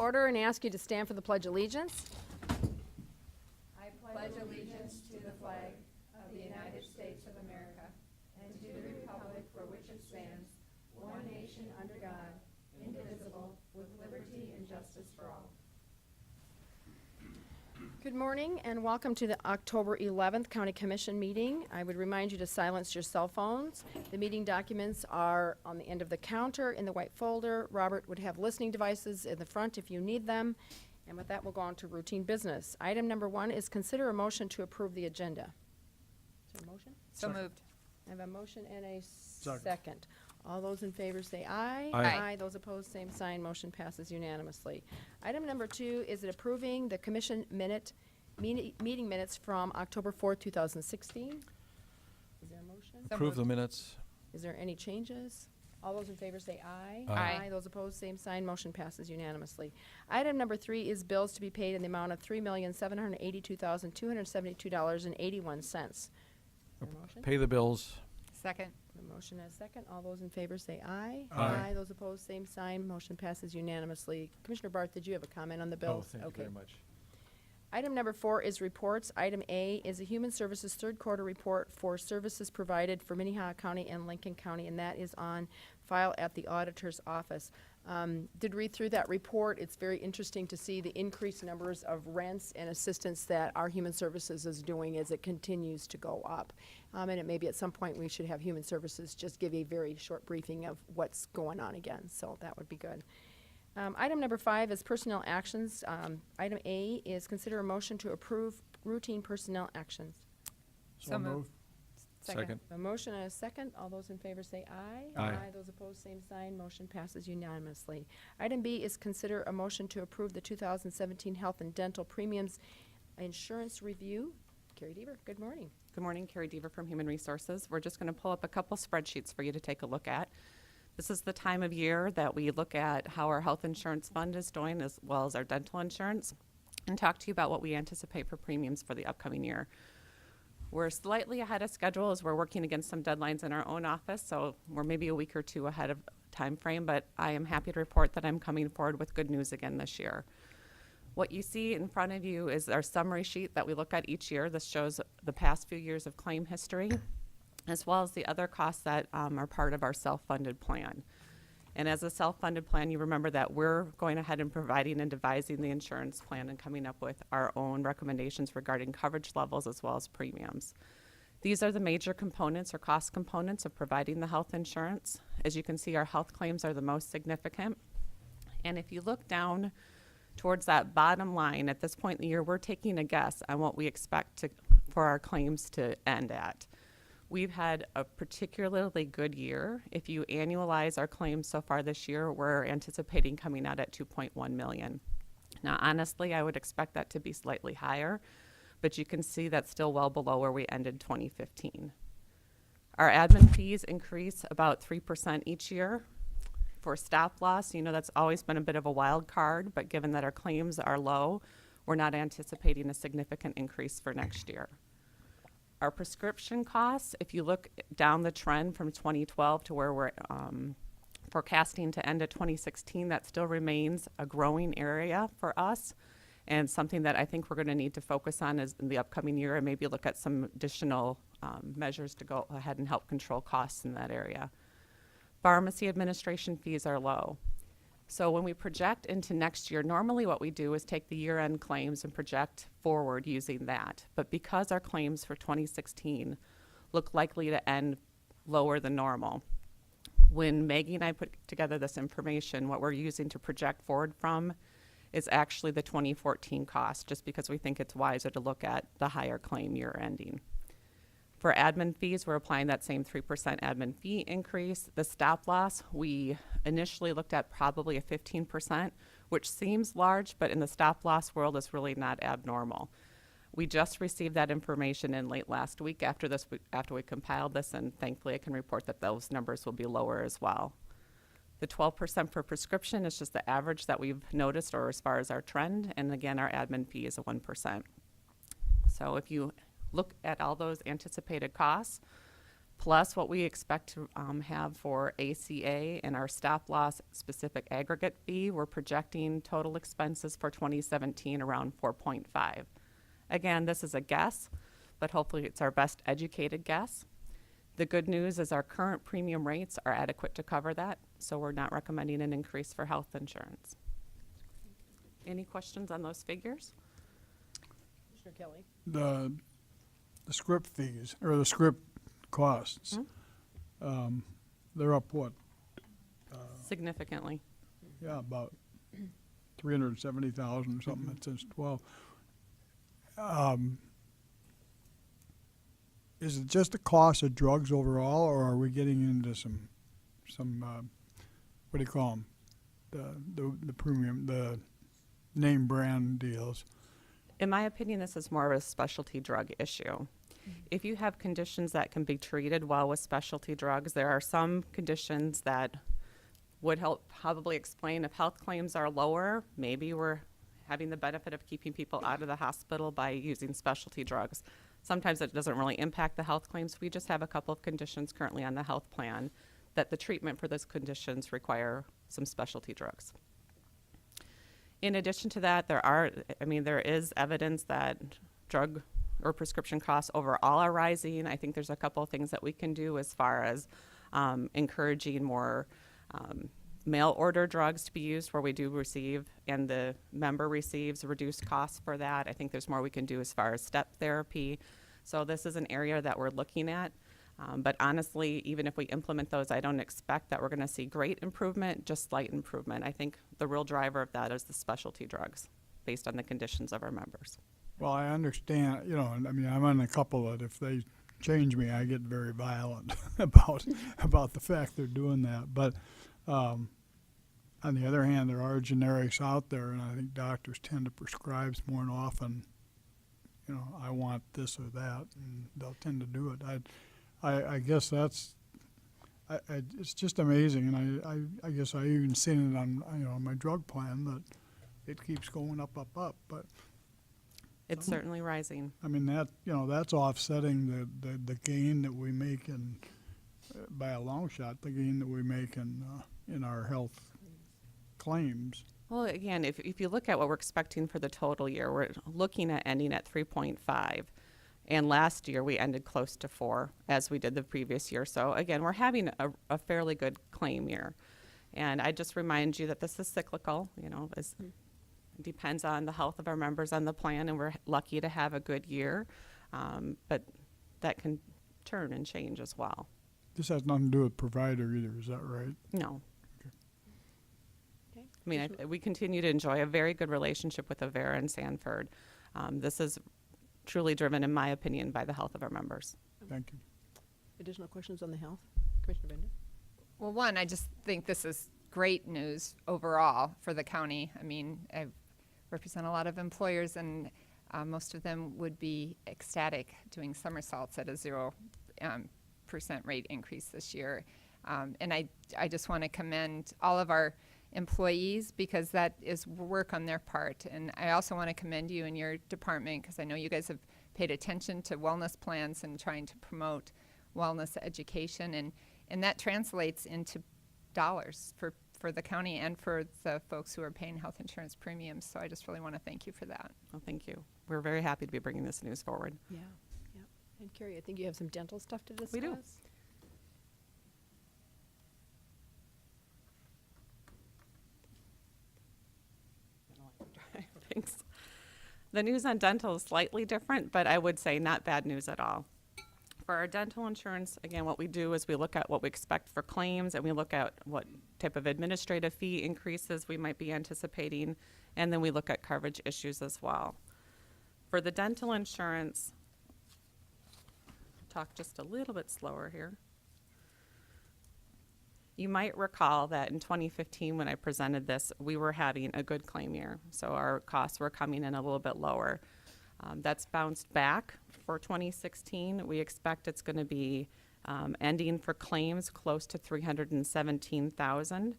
Order and ask you to stand for the Pledge of Allegiance. I pledge allegiance to the flag of the United States of America and to the republic for which it stands, one nation under God, indivisible, with liberty and justice for all. Good morning and welcome to the October 11th County Commission meeting. I would remind you to silence your cell phones. The meeting documents are on the end of the counter in the white folder. Robert would have listening devices in the front if you need them. And with that, we'll go on to routine business. Item number 1 is consider a motion to approve the agenda. Is there a motion? So moved. I have a motion and a second. All those in favor say aye. Aye. Those opposed, same sign. Motion passes unanimously. Item number 2 is approving the commission meeting minutes from October 4th, 2016. Is there a motion? So Approve the moved. minutes. Is there any changes? All those in favor say aye. Aye. Those opposed, same sign. Motion passes unanimously. Item number 3 is bills to be paid in the amount of $3,782,272.81. Is there a motion? Pay the bills. Second. A motion and a second. All those in favor say aye. Aye. Those opposed, same sign. Motion passes unanimously. Commissioner Barth, did you have a comment on the bills? Thank you very much. Item number 4 is reports. Item A is a Human Services third quarter report for services provided for Minnehaha County and Lincoln County, and that is on file at the auditor's office. Did read through that report. It's very interesting to see the increased numbers of rents and assistance that our Human Services is doing as it continues to go up. And it may be at some point we should have Human Services just give a very short briefing of what's going on again, so that would be good. Item number 5 is personnel actions. Item A is consider a motion to approve routine personnel actions. So moved. Second. A motion and a second. All those in favor say aye. Aye. Those opposed, same sign. Motion passes unanimously. Item B is consider a motion to approve the 2017 health and dental premiums insurance review. Carrie Deaver, good morning. Good morning, Carrie Deaver from Human Resources. We're just going to pull up a couple spreadsheets for you to take a look at. This is the time of year that we look at how our health insurance fund is doing as well as our dental insurance and talk to you about what we anticipate for premiums for the upcoming year. We're slightly ahead of schedule as we're working against some deadlines in our own office, so we're maybe a week or two ahead of time frame, but I am happy to report that I'm coming forward with good news again this year. What you see in front of you is our summary sheet that we look at each year. This shows the past few years of claim history, as well as the other costs that are part of our self-funded plan. And as a self-funded plan, you remember that we're going ahead and providing and devising the insurance plan and coming up with our own recommendations regarding coverage levels as well as premiums. These are the major components or cost components of providing the health insurance. As you can see, our health claims are the most significant. And if you look down towards that bottom line, at this point in the year, we're taking a guess on what we expect for our claims to end at. We've had a particularly good year. If you annualize our claims so far this year, we're anticipating coming out at $2.1 million. Now, honestly, I would expect that to be slightly higher, but you can see that's still well below where we ended 2015. Our admin fees increase about 3% each year. For stop loss, you know, that's always been a bit of a wild card, but given that our claims are low, we're not anticipating a significant increase for next year. Our prescription costs, if you look down the trend from 2012 to where we're forecasting to end at 2016, that still remains a growing area for us and something that I think we're going to need to focus on in the upcoming year and maybe look at some additional measures to go ahead and help control costs in that area. Pharmacy administration fees are low. So when we project into next year, normally what we do is take the year-end claims and project forward using that. But because our claims for 2016 look likely to end lower than normal, when Maggie and I put together this information, what we're using to project forward from is actually the 2014 cost, just because we think it's wiser to look at the higher claim year ending. For admin fees, we're applying that same 3% admin fee increase. The stop loss, we initially looked at probably a 15%, which seems large, but in the stop loss world is really not abnormal. We just received that information in late last week after we compiled this, and thankfully I can report that those numbers will be lower as well. The 12% for prescription is just the average that we've noticed, or as far as our trend, and again, our admin fee is a 1%. So if you look at all those anticipated costs, plus what we expect to have for ACA and our stop loss specific aggregate fee. We're projecting total expenses for 2017 around 4.5. Again, this is a guess, but hopefully it's our best educated guess. The good news is our current premium rates are adequate to cover that, so we're not recommending an increase for health insurance. Any questions on those figures? Commissioner Kelly? The script fees, or the script costs, they're up what? Significantly. Yeah, about 370,000 or something since 12. Is it just the cost of drugs overall, or are we getting into some what do you call them? The premium, the name brand deals? In my opinion, this is more of a specialty drug issue. If you have conditions that can be treated well with specialty drugs, there are some conditions that would help probably explain if health claims are lower, maybe we're having the benefit of keeping people out of the hospital by using specialty drugs. Sometimes it doesn't really impact the health claims. We just have a couple of conditions currently on the health plan that the treatment for those conditions require some specialty drugs. In addition to that, there is evidence that drug or prescription costs overall are rising. I think there's a couple of things that we can do as far as encouraging more mail order drugs to be used where we do receive and the member receives reduced costs for that. I think there's more we can do as far as step therapy. So this is an area that we're looking at. But honestly, even if we implement those, I don't expect that we're going to see great improvement, just slight improvement. I think the real driver of that is the specialty drugs based on the conditions of our members. Well, I understand, and I mean, I'm on a couple that if they change me, I get very violent about the fact they're doing that. But on the other hand, there are generics out there, and I think doctors tend to prescribe more often, I want this or that, and they'll tend to do it. I guess that's, it's just amazing, and I guess I even seen it on, my drug plan that it keeps going up, but. It's certainly rising. I mean, that's offsetting the gain that we make by a long shot, the gain that we make in our health claims. Well, again, if you look at what we're expecting for the total year, we're looking at ending at 3.5. And last year we ended close to 4 as we did the previous year. So again, we're having a fairly good claim year. And I just remind you that this is cyclical, It depends on the health of our members on the plan, and we're lucky to have a good year, but that can turn and change as well. This has nothing to do with provider either, is that right? No. Okay. I mean, we continue to enjoy a very good relationship with Avera and Sanford. This is truly driven, in my opinion, by the health of our members. Thank you. Additional questions on the health? Commissioner Bender? Well, one, I just think this is great news overall for the county. I mean, I represent a lot of employers, and most of them would be ecstatic doing somersaults at a 0% rate increase this year. And I just want to commend all of our employees because that is work on their part. And I also want to commend you and your department because I know you guys have paid attention to wellness plans and trying to promote wellness education. And that translates into dollars for the county and for the folks who are paying health insurance premiums. So I just really want to thank you for that. Well, thank you. We're very happy to be bringing this news forward. Yeah. And Carrie, I think you have some dental stuff to discuss. We do. Thanks. The news on dental is slightly different, but I would say not bad news at all. For our dental insurance, again, what we do is we look at what we expect for claims, and we look at what type of administrative fee increases we might be anticipating, and then we look at coverage issues as well. For the dental insurance, talk just a little bit slower here. You might recall that in 2015 when I presented this, we were having a good claim year. So our costs were coming in a little bit lower. That's bounced back for 2016. We expect it's going to be ending for claims close to $317,000.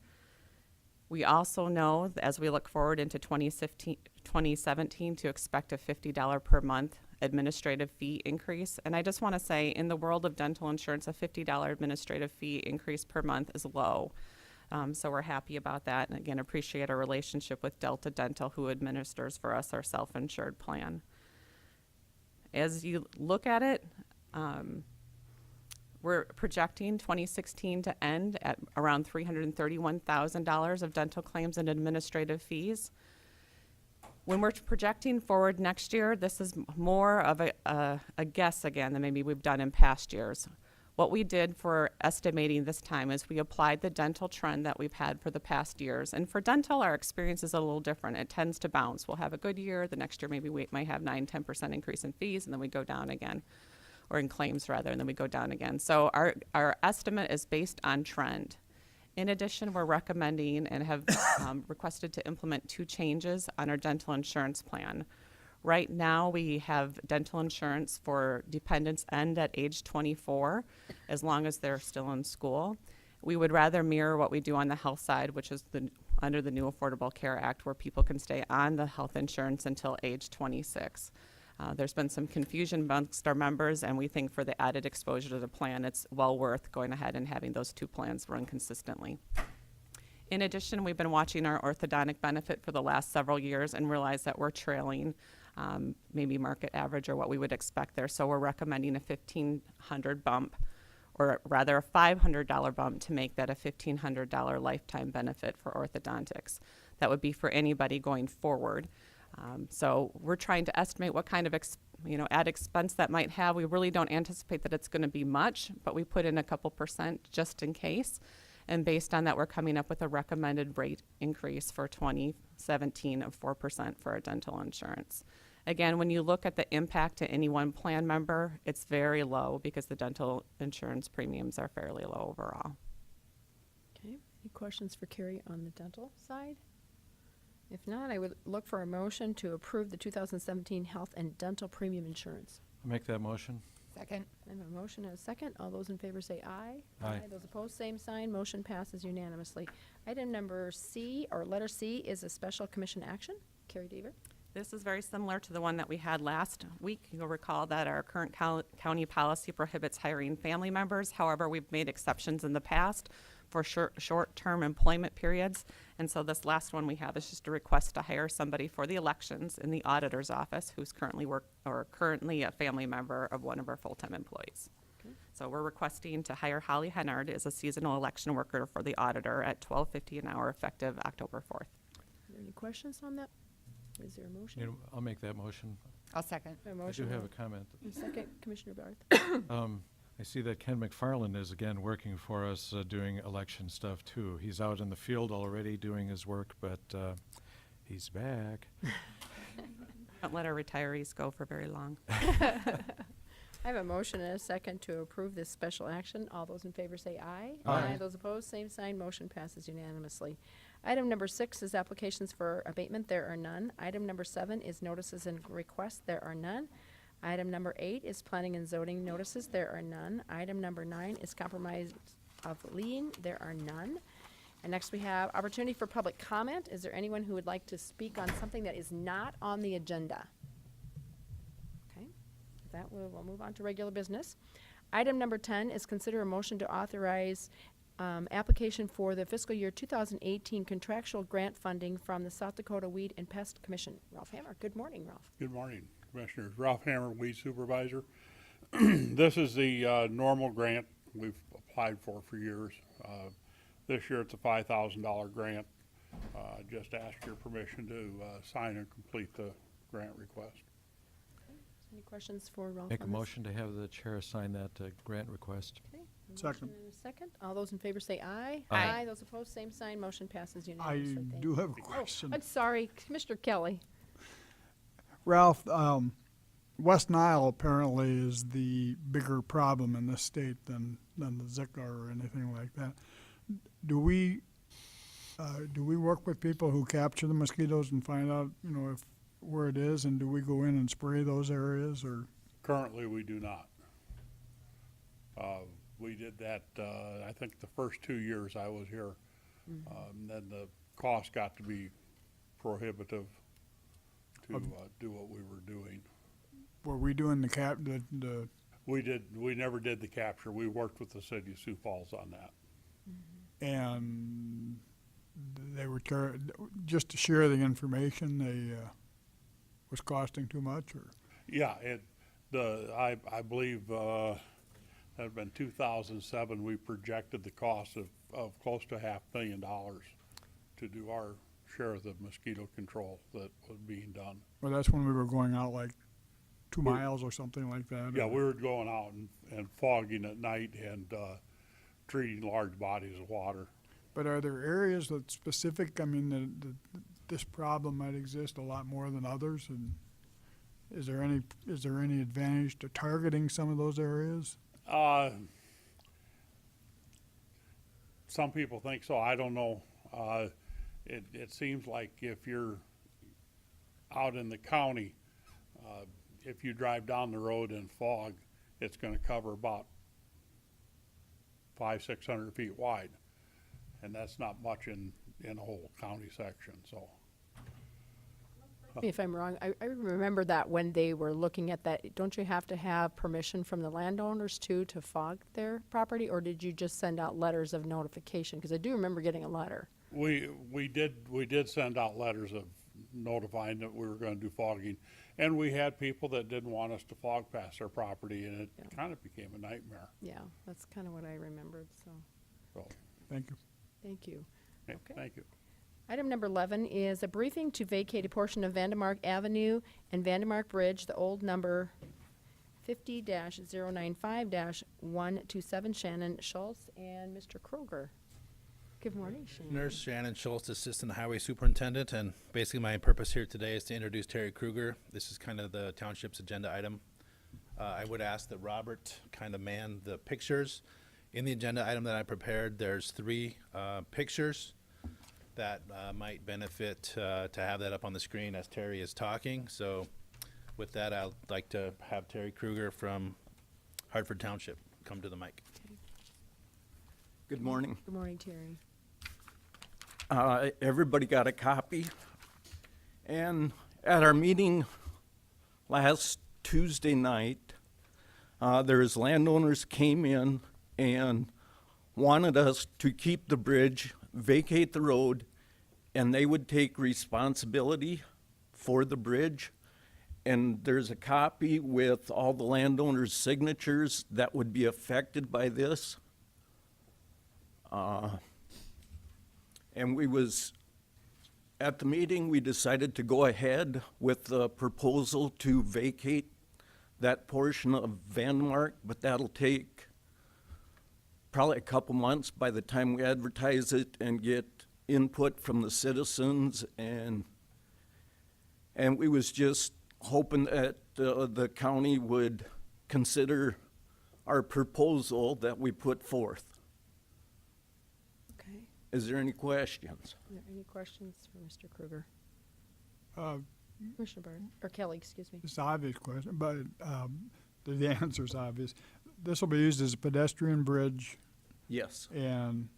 We also know, as we look forward into 2017, to expect a $50 per month administrative fee increase. And I just want to say, in the world of dental insurance, a $50 administrative fee increase per month is low. So we're happy about that, and again, appreciate our relationship with Delta Dental, who administers for us our self-insured plan. As you look at it, we're projecting 2016 to end at around $331,000 of dental claims and administrative fees. When we're projecting forward next year, this is more of a guess again than maybe we've done in past years. What we did for estimating this time is we applied the dental trend that we've had for the past years. And for dental, our experience is a little different. It tends to bounce. We'll have a good year. The next year, maybe we might have 9-10% increase in fees, and then we go down again, or in claims rather, and then we go down again. So our estimate is based on trend. In addition, we're recommending and have requested to implement 2 changes on our dental insurance plan. Right now, we have dental insurance for dependents end at age 24, as long as they're still in school. We would rather mirror what we do on the health side, which is under the new Affordable Care Act, where people can stay on the health insurance until age 26. There's been some confusion amongst our members, and we think for the added exposure to the plan, it's well worth going ahead and having those 2 plans run consistently. In addition, we've been watching our orthodontic benefit for the last several years and realize that we're trailing maybe market average or what we would expect there. So we're recommending a $1,500 bump, or rather a $500 bump, to make that a $1,500 lifetime benefit for orthodontics. That would be for anybody going forward. So we're trying to estimate what kind of add expense that might have. We really don't anticipate that it's going to be much, but we put in a couple percent just in case. And based on that, we're coming up with a recommended rate increase for 2017 of 4% for our dental insurance. Again, when you look at the impact to any one plan member, it's very low because the dental insurance premiums are fairly low overall. Okay, any questions for Carrie on the dental side? If not, I would look for a motion to approve the 2017 health and dental premium insurance. I'll make that motion. Second. I have a motion and a second. All those in favor say aye. Aye. Those opposed, same sign. Motion passes unanimously. Item number C, or letter C, is a special commission action. Carrie Deaver. This is very similar to the one that we had last week. You'll recall that our current county policy prohibits hiring family members. However, we've made exceptions in the past for short-term employment periods. And so this last one we have is just a request to hire somebody for the elections in the auditor's office who's currently currently a family member of one of our full-time employees. Okay. So we're requesting to hire Holly Hennard as a seasonal election worker for the auditor at $12.50 an hour effective October 4th. Are there any questions on that? Is there a motion? I'll make that motion. I'll second. A I motion. do have a comment. Second, Commissioner Barth. I see that Ken McFarland is again working for us doing election stuff too. He's out in the field already doing his work, but he's back. Don't let our retirees go for very long. I have a motion and a second to approve this special action. All those in favor say aye. Aye. Those opposed, same sign. Motion passes unanimously. Item number 6 is applications for abatement. There are none. Item number 7 is notices and requests. There are none. Item number 8 is planning and zoning notices. There are none. Item number 9 is compromise of lien. There are none. And next we have opportunity for public comment. Is there anyone who would like to speak on something that is not on the agenda? Okay. With that, we'll move on to regular business. Item number 10 is consider a motion to authorize application for the fiscal year 2018 contractual grant funding from the South Dakota Weed and Pest Commission. Ralph Hammer. Good morning, Ralph. Good morning, Commissioners. Ralph Hammer, Weed Supervisor. This is the normal grant we've applied for years. This year it's a $5,000 grant. Just ask your permission to sign and complete the grant request. Any questions for Ralph? Make a on this? motion to have the chair sign that grant request. Okay. A Second. motion and a second. All those in favor say aye. Aye. Those opposed, same sign. Motion passes I unanimously. Thank do you. have a Oh, question. I'm sorry, Commissioner Kelly. Ralph, West Nile apparently is the bigger problem in this state than the Zika or anything like that. Do we work with people who capture the mosquitoes and find out, if where it is, and do we go in and spray those areas, or? Currently, we do not. We did that, I think, the first 2 years I was here. Then the cost got to be prohibitive to do what we were doing. were we doing the We never did the capture. We worked with the City of Sioux Falls on that. and they were just to share the information, they, was costing too much, or? Yeah, I believe, that had been 2007, we projected the cost of close to $500,000 to do our share of the mosquito control that was being done. Well, that's when we were going out like 2 miles or something like that? Yeah, or- we were going out and fogging at night and, treating large bodies of water. But are there areas that specific, I mean, this problem might exist a lot more than others, and is there any advantage to targeting some of those areas? Some people think so. I don't know. It seems like if you're out in the county, if you drive down the road in fog, it's going to cover about 500-600 feet wide, and that's not much in a whole county section. So If I'm wrong, I remember that when they were looking at that, don't you have to have permission from the landowners too to fog their property, or did you just send out letters of notification? Because I do remember getting a letter. we did send out letters of notifying that we were going to do fogging, and we had people that didn't want us to fog past their property, and it Yeah. kind of became a nightmare. Yeah, that's kind of what I remembered, so, So, Thank you. thank you. okay, Okay. thank you. Item number 11 is a briefing to vacate a portion of Vandemark Avenue and Vandemark Bridge, the old number 50-095-127, Shannon Schultz and Mr. Kroger. Good morning, Shannon. Nurse Shannon Schultz, Assistant Highway Superintendent, and basically my purpose here today is to introduce Terry Kruger. This is kind of the township's agenda item. I would ask that Robert kind of man the pictures. In the agenda item that I prepared, there's 3 pictures that might benefit to have that up on the screen as Terry is talking. So with that, I'd like to have Terry Kruger from Hartford Township come to the mic. Good morning. Good morning, Terry. Everybody got a copy. And at our meeting last Tuesday night, there's landowners came in and wanted us to keep the bridge, vacate the road, and they would take responsibility for the bridge. And there's a copy with all the landowners' signatures that would be affected by this. And at the meeting, we decided to go ahead with the proposal to vacate that portion of Vandemark, but that'll take probably a couple months by the time we advertise it and get input from the citizens, and we was just hoping that the county would consider our proposal that we put forth. Okay. Is there any questions? Are there any questions for Mr. Kruger? Uh, Commissioner Byrd, or Kelly, excuse me. It's an obvious question, but the answer's obvious. This will be used as a pedestrian bridge, Yes. and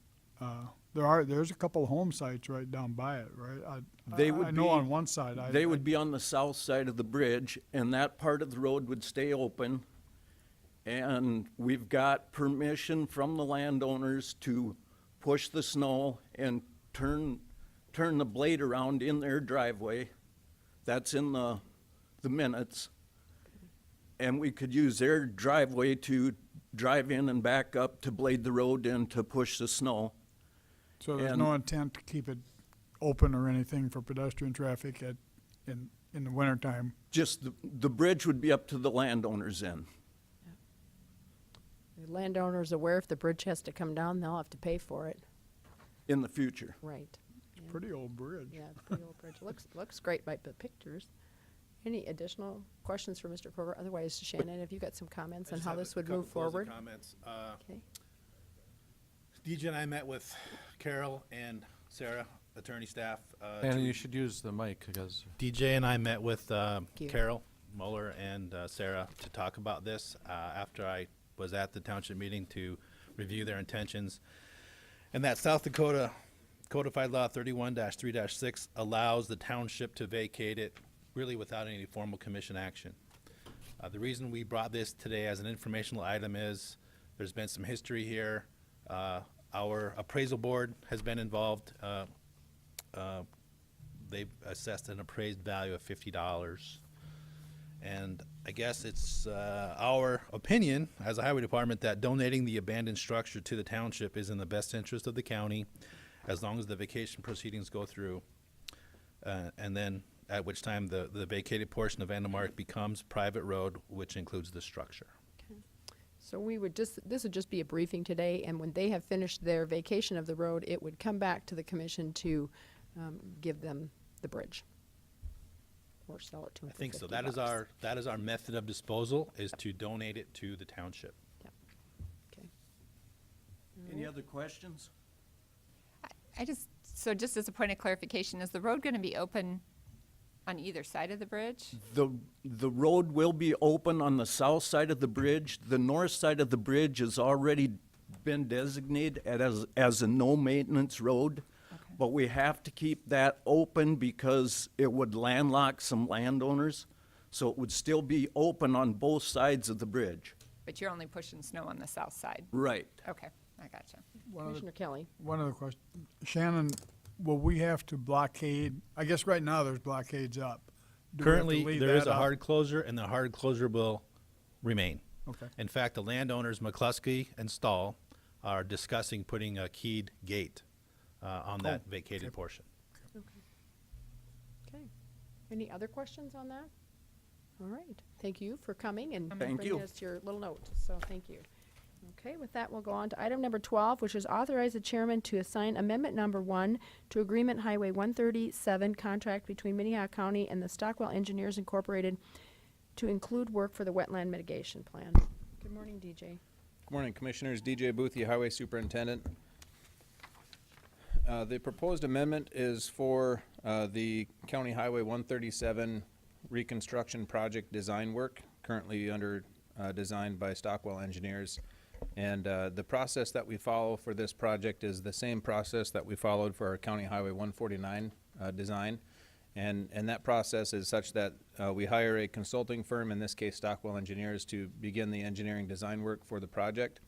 there's a couple of home sites right down by it, right? They would I know be- on one side. They would be on the south side of the bridge, and that part of the road would stay open. And we've got permission from the landowners to push the snow and turn the blade around in their driveway. That's in the minutes. And we could use their driveway to drive in and back up to blade the road and to push the snow. So there's and- no intent to keep it open or anything for pedestrian traffic in the wintertime. Just the bridge would be up to the landowners then. The landowner's aware if the bridge has to come down, they'll have to pay for it. In the future. Right. Yeah. Pretty old bridge. Yeah, it's a pretty old bridge. Looks great by the pictures. Any additional questions for Mr. Kroger? Otherwise, Shannon, have you got some comments on how this would move forward? Comments. Okay. DJ and I met with Carol and Sarah, attorney staff. And you should use the mic, because DJ and I met with you. Carol Mueller and Sarah to talk about this after I was at the township meeting to review their intentions. And that South Dakota Codified Law 31-3-6 allows the township to vacate it really without any formal commission action. The reason we brought this today as an informational item is there's been some history here. Our appraisal board has been involved. They've assessed an appraised value of $50. And I guess it's our opinion as a highway department that donating the abandoned structure to the township is in the best interest of the county as long as the vacation proceedings go through. And then at which time the vacated portion of Vandemark becomes private road, which includes the structure. So this would just be a briefing today, and when they have finished their vacation of the road, it would come back to the commission to give them the bridge. Or sell it to them I for think so. $50. That is our method of disposal, is to donate it to the township. Okay. Any other questions? So just as a point of clarification, is the road going to be open on either side of the bridge? The road will be open on the south side of the bridge. The north side of the bridge has already been designated as a no-maintenance road. Okay. But we have to keep that open because it would landlock some landowners. So it would still be open on both sides of the bridge. But you're only pushing snow on the south side? Right. Okay, I gotcha. Commissioner Kelly. One other question. Shannon, will we have to blockade, I guess right now there's blockades up. Do we have to Currently, leave there is that a up? hard closure, and the hard closure will remain. Okay. In fact, the landowners, McCluskey and Stahl, are discussing putting a keyed gate on that vacated portion. Okay. Any other questions on that? All right. Thank you for coming and Thank bringing you. us your little note. So thank you. Okay, with that, we'll go on to item number 12, which is authorize the chairman to assign amendment number 1 to Agreement Highway 137 contract between Minnehaha County and the Stockwell Engineers Incorporated to include work for the wetland mitigation plan. Good morning, DJ. Good morning, Commissioners. DJ Boothie, Highway Superintendent. The proposed amendment is for the County Highway 137 reconstruction project design work, currently under design by Stockwell Engineers. And the process that we follow for this project is the same process that we followed for our County Highway 149 design. And that process is such that we hire a consulting firm, in this case Stockwell Engineers, to begin the engineering design work for the project.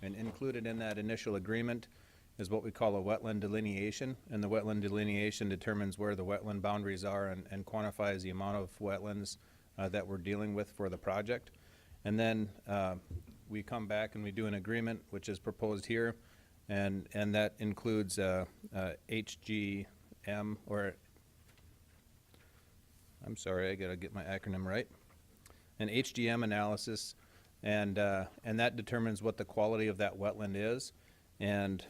And included in that initial agreement is what we call a wetland delineation. And the wetland delineation determines where the wetland boundaries are and quantifies the amount of wetlands that we're dealing with for the project. And then we come back and we do an agreement, which is proposed here, and that includes HGM, or I'm sorry, I gotta get my acronym right, an HGM analysis, and that determines what the quality of that wetland is. And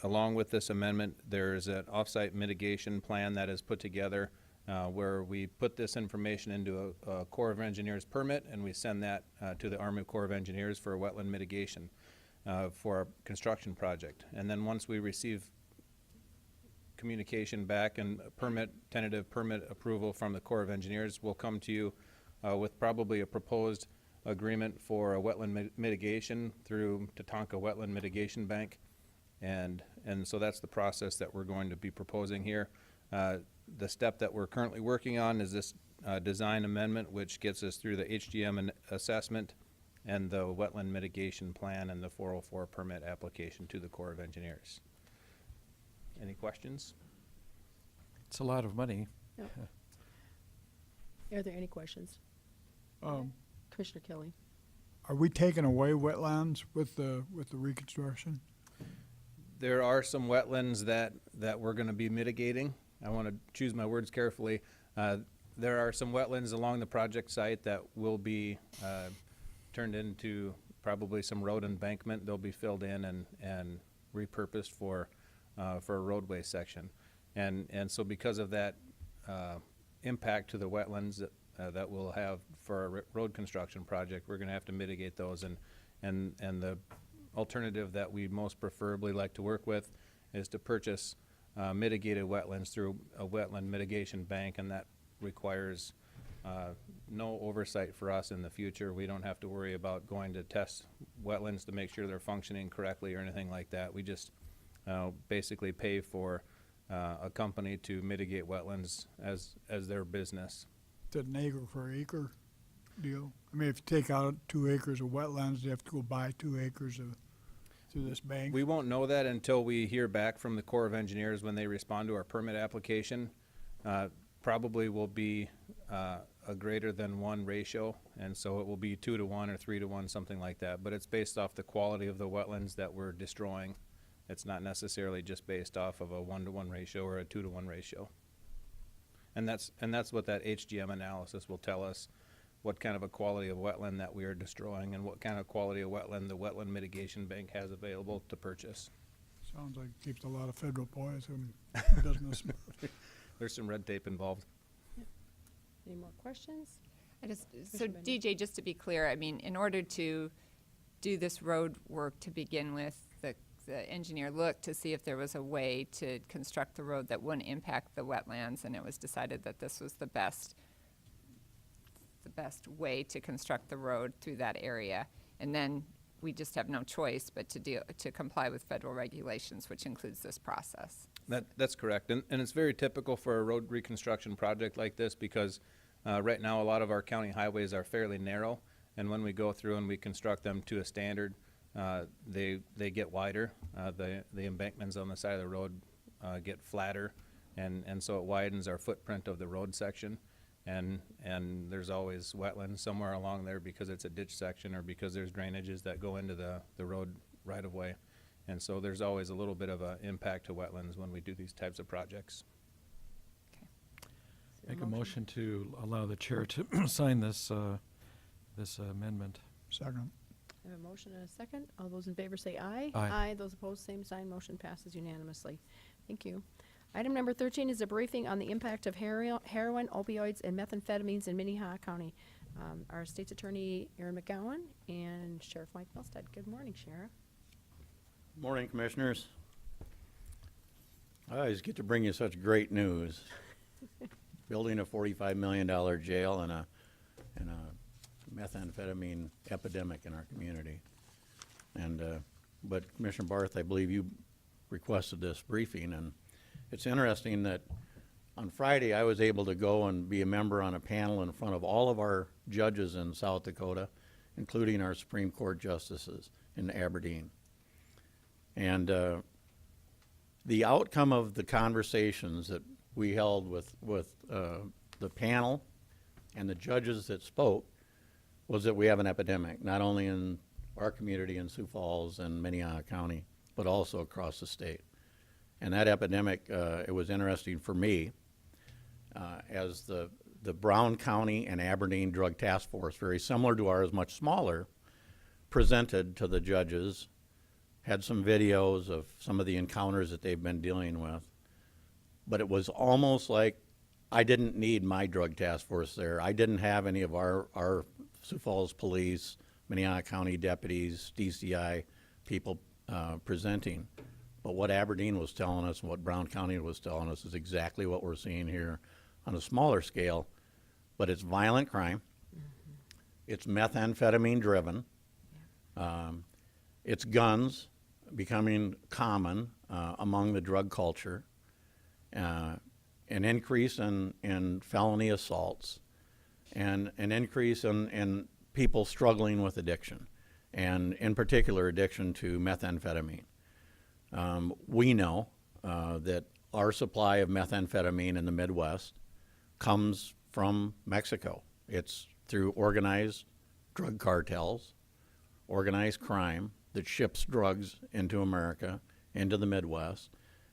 along with this amendment, there's an offsite mitigation plan that is put together where we put this information into a Corps of Engineers permit, and we send that to the Army Corps of Engineers for a wetland mitigation for our construction project. And then once we receive communication back and tentative permit approval from the Corps of Engineers, we'll come to you with probably a proposed agreement for a wetland mitigation through Tatanka Wetland Mitigation Bank. And so that's the process that we're going to be proposing here. The step that we're currently working on is this design amendment, which gets us through the HGM assessment and the wetland mitigation plan and the 404 permit application to the Corps of Engineers. Any questions? It's a lot of money. Are there any questions? Commissioner Kelly. Are we taking away wetlands with the reconstruction? There are some wetlands that we're going to be mitigating. I want to choose my words carefully. There are some wetlands along the project site that will be turned into probably some road embankment. They'll be filled in and repurposed for a roadway section. And so because of that impact to the wetlands that we'll have for a road construction project, we're going to have to mitigate those. And the alternative that we most preferably like to work with is to purchase mitigated wetlands through a wetland mitigation bank, and that requires no oversight for us in the future. We don't have to worry about going to test wetlands to make sure they're functioning correctly or anything like that. We just basically pay for a company to mitigate wetlands as their business. to an acre per acre deal? I mean, if you take out 2 acres of wetlands, you have to go buy 2 acres of, through this bank? We won't know that until we hear back from the Corps of Engineers when they respond to our permit application. Probably will be a greater than 1 ratio, and so it will be 2 to 1 or 3 to 1, something like that. But it's based off the quality of the wetlands that we're destroying. It's not necessarily just based off of a 1 to 1 ratio or a 2 to 1 ratio. And that's what that HGM analysis will tell us, what kind of a quality of wetland that we are destroying and what kind of quality of wetland the Wetland Mitigation Bank has available to purchase. Sounds like it keeps a lot of federal employees in business. There's some red tape involved. Any more questions? So Commissioner Bennett. DJ, just to be clear, I mean, in order to do this road work to begin with, the engineer looked to see if there was a way to construct the road that wouldn't impact the wetlands, and it was decided that this was the best way to construct the road through that area. And then we just have no choice but to comply with federal regulations, which includes this process. That's correct, and it's very typical for a road reconstruction project like this because right now a lot of our county highways are fairly narrow, and when we go through and we construct them to a standard, they get wider. The embankments on the side of the road get flatter, and so it widens our footprint of the road section. And there's always wetlands somewhere along there because it's a ditch section or because there's drainages that go into the road right of way. And so there's always a little bit of an impact to wetlands when we do these types of projects. Make a motion to allow the chair to sign this, this amendment. Second. I have a motion and a second. All those in favor say aye. Aye. Those opposed, same sign. Motion passes unanimously. Thank you. Item number 13 is a briefing on the impact of heroin, opioids, and methamphetamines in Minnehaha County. Our state's attorney, Aaron McGowan, and Sheriff Mike Milstead. Good morning, Sheriff. Morning, Commissioners. I always get to bring you such great news. Building a $45 million jail and a methamphetamine epidemic in our community. And but Commissioner Barth, I believe you requested this briefing, and it's interesting that on Friday I was able to go and be a member on a panel in front of all of our judges in South Dakota, including our Supreme Court justices in Aberdeen. And the outcome of the conversations that we held with the panel and the judges that spoke was that we have an epidemic, not only in our community in Sioux Falls and Minnehaha County, but also across the state. And that epidemic, it was interesting for me, as the Brown County and Aberdeen Drug Task Force, very similar to ours, much smaller, presented to the judges, had some videos of some of the encounters that they've been dealing with. But it was almost like I didn't need my drug task force there. I didn't have any of our Sioux Falls police, Minnehaha County deputies, DCI people presenting. But what Aberdeen was telling us and what Brown County was telling us is exactly what we're seeing here on a smaller scale. But it's violent crime. It's methamphetamine driven. It's guns becoming common among the drug culture. An increase in felony assaults, and an increase in people struggling with addiction, and in particular addiction to methamphetamine. We know that our supply of methamphetamine in the Midwest comes from Mexico. It's through organized drug cartels, organized crime that ships drugs into America, into the Midwest.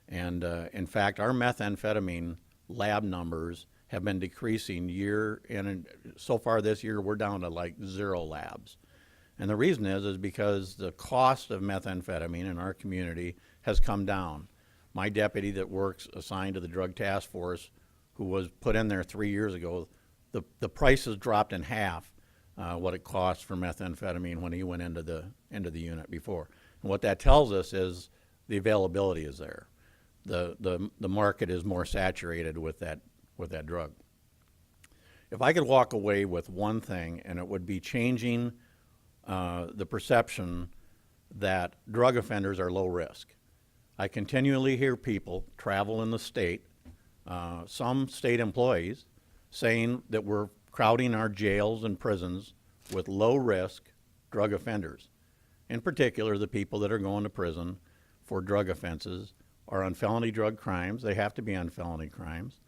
And in fact, our methamphetamine lab numbers have been decreasing year in. So far this year, we're down to like 0 labs. And the reason is because the cost of methamphetamine in our community has come down. My deputy that works assigned to the Drug Task Force, who was put in there 3 years ago, the price has dropped in half what it cost for methamphetamine when he went into the unit before. And what that tells us is the availability is there. The market is more saturated with that drug. If I could walk away with one thing, and it would be changing the perception that drug offenders are low risk. I continually hear people travel in the state, some state employees saying that we're crowding our jails and prisons with low-risk drug offenders. In particular, the people that are going to prison for drug offenses are on felony drug crimes. They have to be on felony crimes.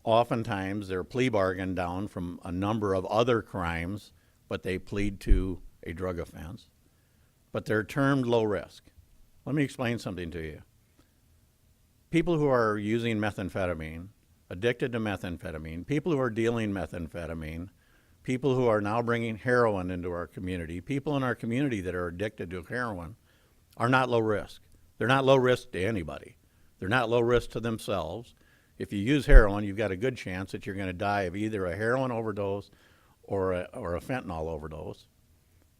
Oftentimes, they're plea bargained down from a number of other crimes, but they plead to a drug offense. But they're termed low risk. Let me explain something to you. People who are using methamphetamine, addicted to methamphetamine, people who are dealing methamphetamine, people who are now bringing heroin into our community, people in our community that are addicted to heroin are not low risk. They're not low risk to anybody. They're not low risk to themselves. If you use heroin, you've got a good chance that you're going to die of either a heroin overdose or a fentanyl overdose.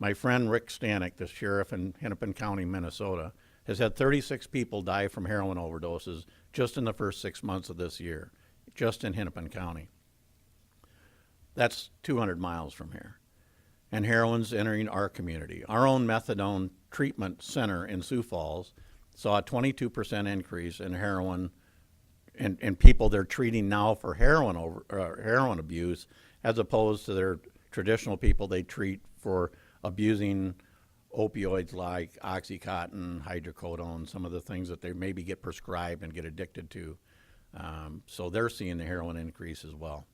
My friend Rick Stanek, the sheriff in Hennepin County, Minnesota, has had 36 people die from heroin overdoses just in the first 6 months of this year, just in Hennepin County. That's 200 miles from here. And heroin's entering our community. Our own methadone treatment center in Sioux Falls saw a 22% increase in heroin and people they're treating now for heroin abuse, as opposed to their traditional people they treat for abusing opioids like Oxycontin, hydrocodone, some of the things that they maybe get prescribed and get addicted to. So they're seeing the heroin increase as well.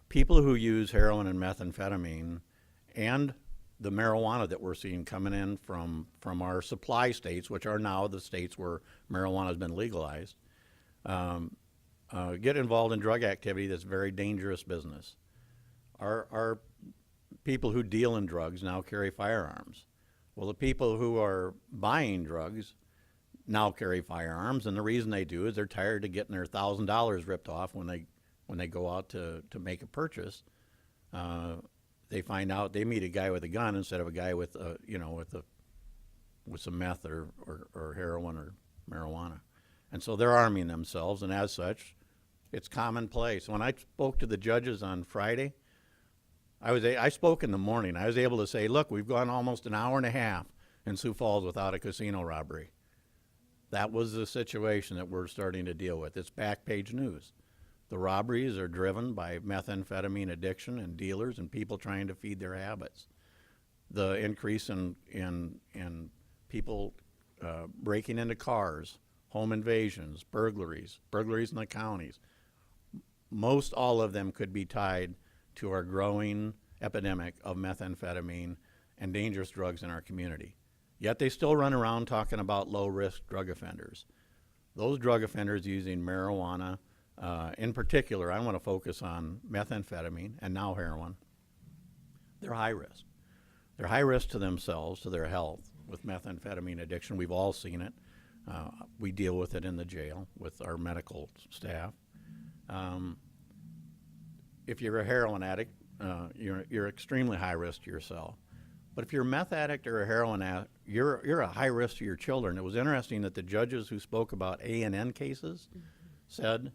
People who use heroin and methamphetamine and the marijuana that we're seeing coming in from our supply states, which are now the states where marijuana has been legalized, get involved in drug activity that's very dangerous business. Our people who deal in drugs now carry firearms. Well, the people who are buying drugs now carry firearms, and the reason they do is they're tired of getting their $1,000 ripped off when they go out to make a purchase. They find out they meet a guy with a gun instead of a guy with some meth or heroin or marijuana, and so they're arming themselves, and as such, it's commonplace. When I spoke to the judges on Friday, I spoke in the morning. I was able to say, look, we've gone almost an hour and a half in Sioux Falls without a casino robbery. That was the situation that we're starting to deal with. It's back page news. The robberies are driven by methamphetamine addiction and dealers and people trying to feed their habits. The increase in people breaking into cars, home invasions, burglaries in the counties, most all of them could be tied to our growing epidemic of methamphetamine and dangerous drugs in our community. Yet they still run around talking about low-risk drug offenders. Those drug offenders using marijuana, in particular, I want to focus on methamphetamine and now heroin. They're high risk. They're high risk to themselves, to their health, with methamphetamine addiction. We've all seen it. We deal with it in the jail with our medical staff. If you're a heroin addict, you're extremely high risk to yourself. But if you're a meth addict or a heroin addict, you're a high risk to your children. It was interesting that the judges who spoke about A&N cases said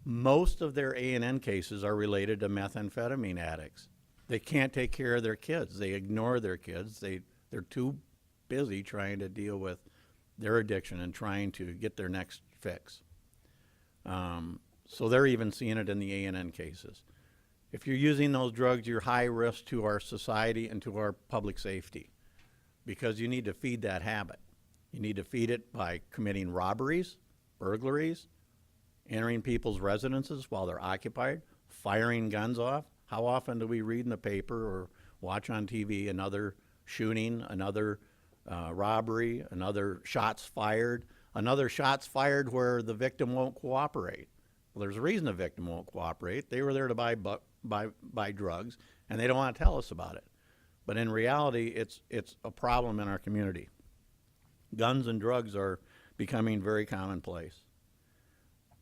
most of their A&N cases are related to methamphetamine addicts. They can't take care of their kids. They ignore their kids. They're too busy trying to deal with their addiction and trying to get their next fix. So they're even seeing it in the A&N cases. If you're using those drugs, you're high risk to our society and to our public safety because you need to feed that habit. You need to feed it by committing robberies, burglaries, entering people's residences while they're occupied, firing guns off. How often do we read in the paper or watch on TV another shooting, another robbery, another shots fired where the victim won't cooperate? Well, there's a reason the victim won't cooperate. They were there to buy drugs, and they don't want to tell us about it. But in reality, it's a problem in our community. Guns and drugs are becoming very commonplace.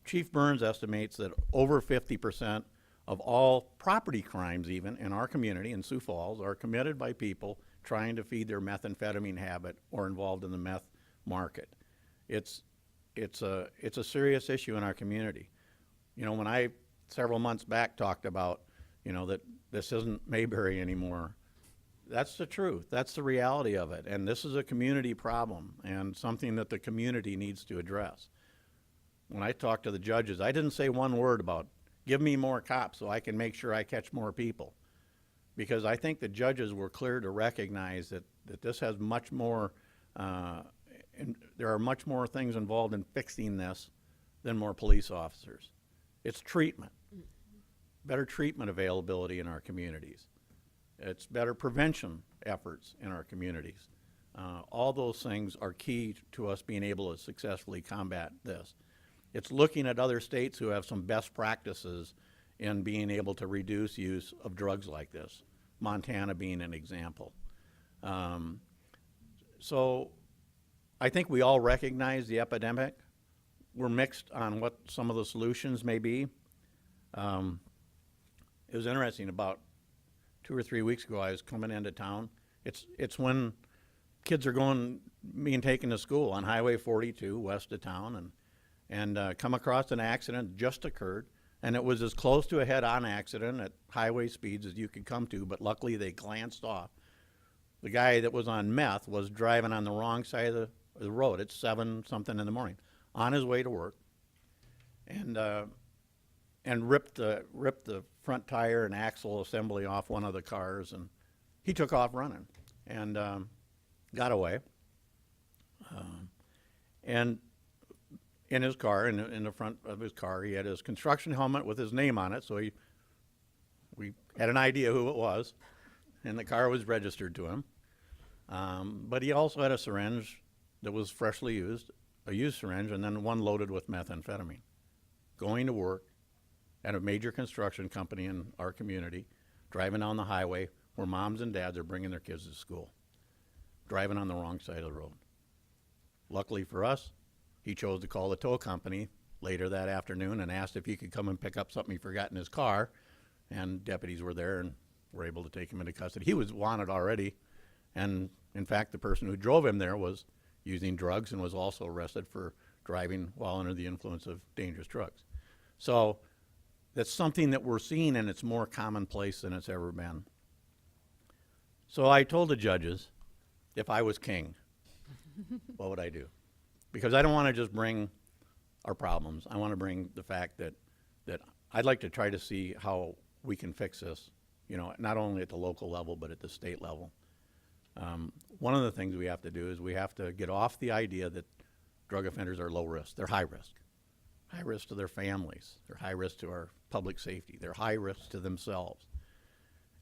Chief Burns estimates that over 50% of all property crimes even in our community in Sioux Falls are committed by people trying to feed their methamphetamine habit or involved in the meth market. It's a serious issue in our community. You know, when I several months back talked about, that this isn't Mayberry anymore, that's the truth. That's the reality of it. And this is a community problem and something that the community needs to address. When I talked to the judges, I didn't say one word about Give me more cops so I can make sure I catch more people. Because I think the judges were clear to recognize that this has much more, and there are much more things involved in fixing this than more police officers. It's treatment. Better treatment availability in our communities. It's better prevention efforts in our communities. All those things are key to us being able to successfully combat this. It's looking at other states who have some best practices in being able to reduce use of drugs like this, Montana being an example. So I think we all recognize the epidemic. We're mixed on what some of the solutions may be. It was interesting, about 2 or 3 weeks ago, I was coming into town. It's when kids are being taken to school on Highway 42 west of town, and come across an accident just occurred, and it was as close to a head-on accident at highway speeds as you could come to, but luckily they glanced off. The guy that was on meth was driving on the wrong side of the road. It's 7-something in the morning, on his way to work, and ripped the front tire and axle assembly off one of the cars, and he took off running and got away. And in his car, in the front of his car, he had his construction helmet with his name on it, so we had an idea who it was, and the car was registered to him. But he also had a syringe that was freshly used, a used syringe, and then one loaded with methamphetamine. Going to work at a major construction company in our community, driving down the highway where moms and dads are bringing their kids to school, driving on the wrong side of the road. Luckily for us, he chose to call the tow company later that afternoon and asked if he could come and pick up something he forgot in his car, and deputies were there and were able to take him into custody. He was wanted already, and in fact, the person who drove him there was using drugs and was also arrested for driving while under the influence of dangerous drugs. So that's something that we're seeing, and it's more commonplace than it's ever been. So I told the judges, if I was king, what would I do? Because I don't want to just bring our problems. I want to bring the fact that I'd like to try to see how we can fix this, not only at the local level, but at the state level. One of the things we have to do is we have to get off the idea that drug offenders are low risk. They're high risk. High risk to their families. They're high risk to our public safety. They're high risk to themselves.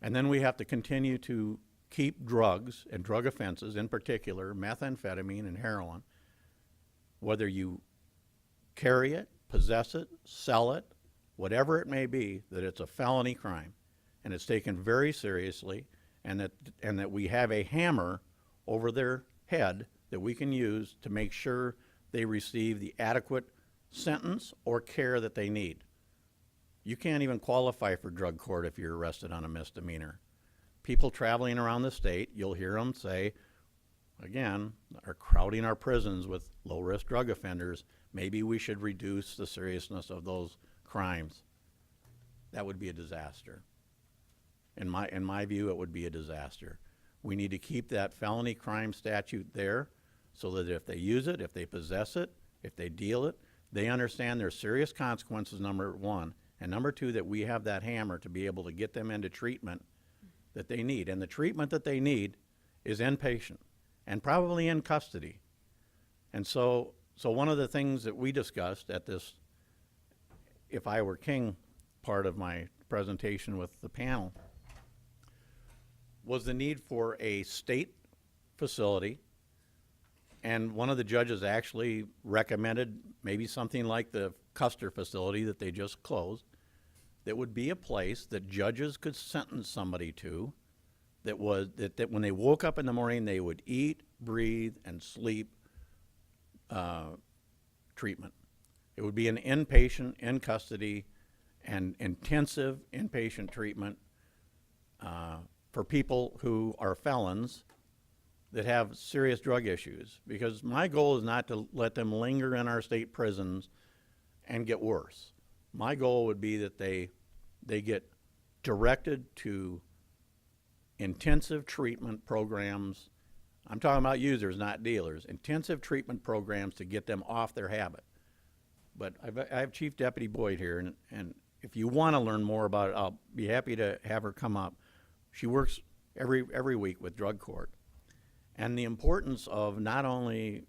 And then we have to continue to keep drugs and drug offenses, in particular methamphetamine and heroin, whether you carry it, possess it, sell it, whatever it may be, that it's a felony crime, and it's taken very seriously, and that we have a hammer over their head that we can use to make sure they receive the adequate sentence or care that they need. You can't even qualify for drug court if you're arrested on a misdemeanor. People traveling around the state, you'll hear them say, again, are crowding our prisons with low-risk drug offenders. Maybe we should reduce the seriousness of those crimes. That would be a disaster. In my view, it would be a disaster. We need to keep that felony crime statute there so that if they use it, if they possess it, if they deal it, they understand there's serious consequences, number one, and number two, that we have that hammer to be able to get them into treatment that they need. And the treatment that they need is inpatient and probably in custody. And so one of the things that we discussed at this, if I were king, part of my presentation with the panel, was the need for a state facility. And one of the judges actually recommended maybe something like the Custer facility that they just closed, that would be a place that judges could sentence somebody to, that when they woke up in the morning, they would eat, breathe, and sleep treatment. It would be an inpatient, in custody, and intensive inpatient treatment for people who are felons that have serious drug issues. Because my goal is not to let them linger in our state prisons and get worse. My goal would be that they get directed to intensive treatment programs. I'm talking about users, not dealers. Intensive treatment programs to get them off their habit. But I have Chief Deputy Boyd here, and if you want to learn more about it, I'll be happy to have her come up. She works every week with drug court. And the importance of not only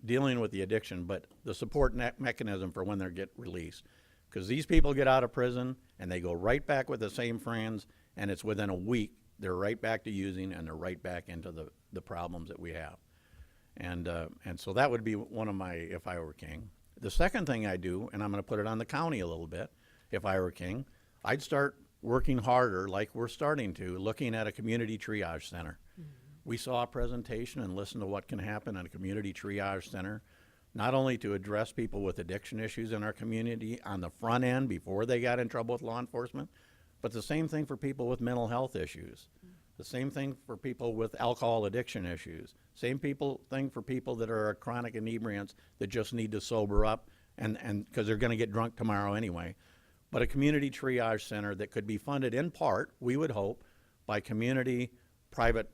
dealing with the addiction, but the support mechanism for when they get released. Because these people get out of prison and they go right back with the same friends, and it's within a week they're right back to using, and they're right back into the problems that we have. And so that would be one of my, if I were king. The second thing I do, and I'm going to put it on the county a little bit, if I were king, I'd start working harder, like we're starting to, looking at a community triage center. We saw a presentation and listened to what can happen in a community triage center, not only to address people with addiction issues in our community on the front end before they got in trouble with law enforcement, but the same thing for people with mental health issues. The same thing for people with alcohol addiction issues. Same thing for people that are chronic inebriants that just need to sober up and because they're going to get drunk tomorrow anyway. But a community triage center that could be funded in part, we would hope, by community private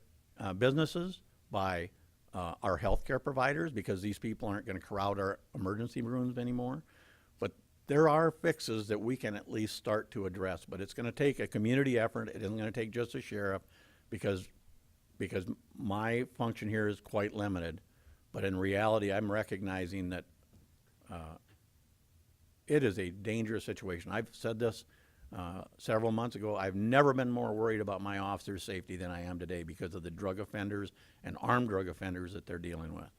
businesses, by our healthcare providers, because these people aren't going to crowd our emergency rooms anymore. But there are fixes that we can at least start to address. But it's going to take a community effort. It isn't going to take just a sheriff, because my function here is quite limited. But in reality, I'm recognizing that it is a dangerous situation. I've said this several months ago. I've never been more worried about my officers' safety than I am today because of the drug offenders and armed drug offenders that they're dealing with.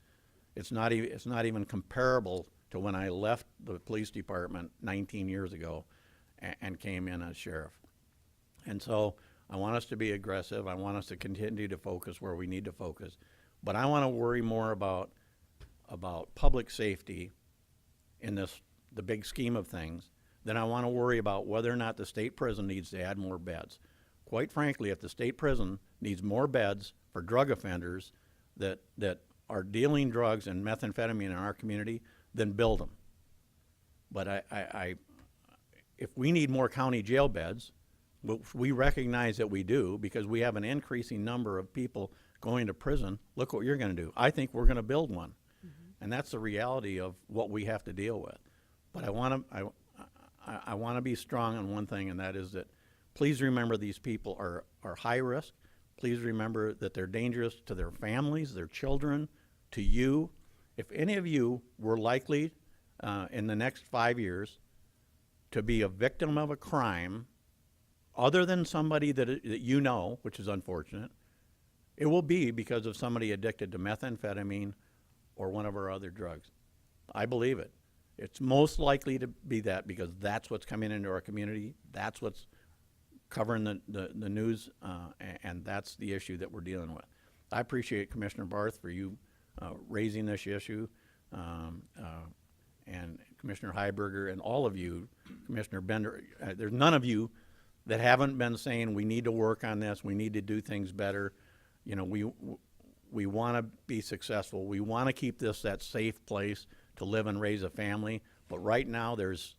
It's not even comparable to when I left the police department 19 years ago and came in as sheriff. And so I want us to be aggressive. I want us to continue to focus where we need to focus. But I want to worry more about public safety in the big scheme of things than I want to worry about whether or not the state prison needs to add more beds. Quite frankly, if the state prison needs more beds for drug offenders that are dealing drugs and methamphetamine in our community, then build them. But if we need more county jail beds, we recognize that we do because we have an increasing number of people going to prison. Look what you're going to do. I think we're going to build one. And that's the reality of what we have to deal with. But I want to be strong on one thing, and that is that please remember these people are high risk. Please remember that they're dangerous to their families, their children, to you. If any of you were likely in the next 5 years to be a victim of a crime other than somebody that you know, which is unfortunate, it will be because of somebody addicted to methamphetamine or one of our other drugs. I believe it. It's most likely to be that because that's what's coming into our community. That's what's covering the news, and that's the issue that we're dealing with. I appreciate Commissioner Barth for you raising this issue, and Commissioner Heiberger and all of you, Commissioner Bender. There's none of you that haven't been saying we need to work on this, we need to do things better. You know, we want to be successful. We want to keep this that safe place to live and raise a family. But right now there's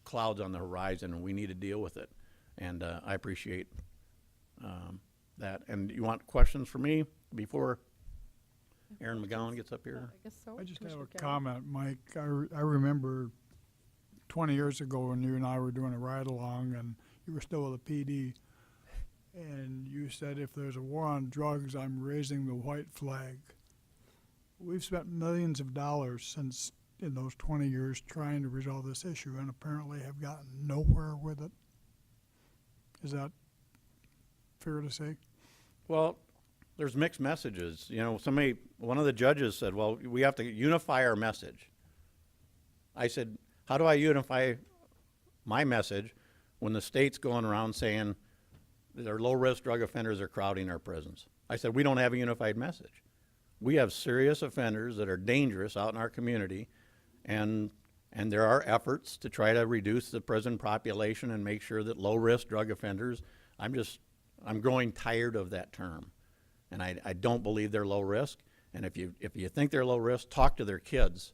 clouds on the horizon, and we need to deal with it. And I appreciate that. And you want questions for me before Aaron McGowan gets up here? I guess so. I just have Commissioner a Kelly? comment, Mike. I remember 20 years ago when you and I were doing a ride-along, and you were still with the PD, and you said, if there's a war on drugs, I'm raising the white flag. We've spent millions of dollars since in those 20 years trying to resolve this issue, and apparently have gotten nowhere with it. Is that fair to say? Well, there's mixed messages. You know, one of the judges said, well, we have to unify our message. I said, how do I unify my message when the state's going around saying that our low-risk drug offenders are crowding our prisons? I said, we don't have a unified message. We have serious offenders that are dangerous out in our community, and there are efforts to try to reduce the prison population and make sure that low-risk drug offenders, I'm growing tired of that term. And I don't believe they're low risk. And if you think they're low risk, talk to their kids,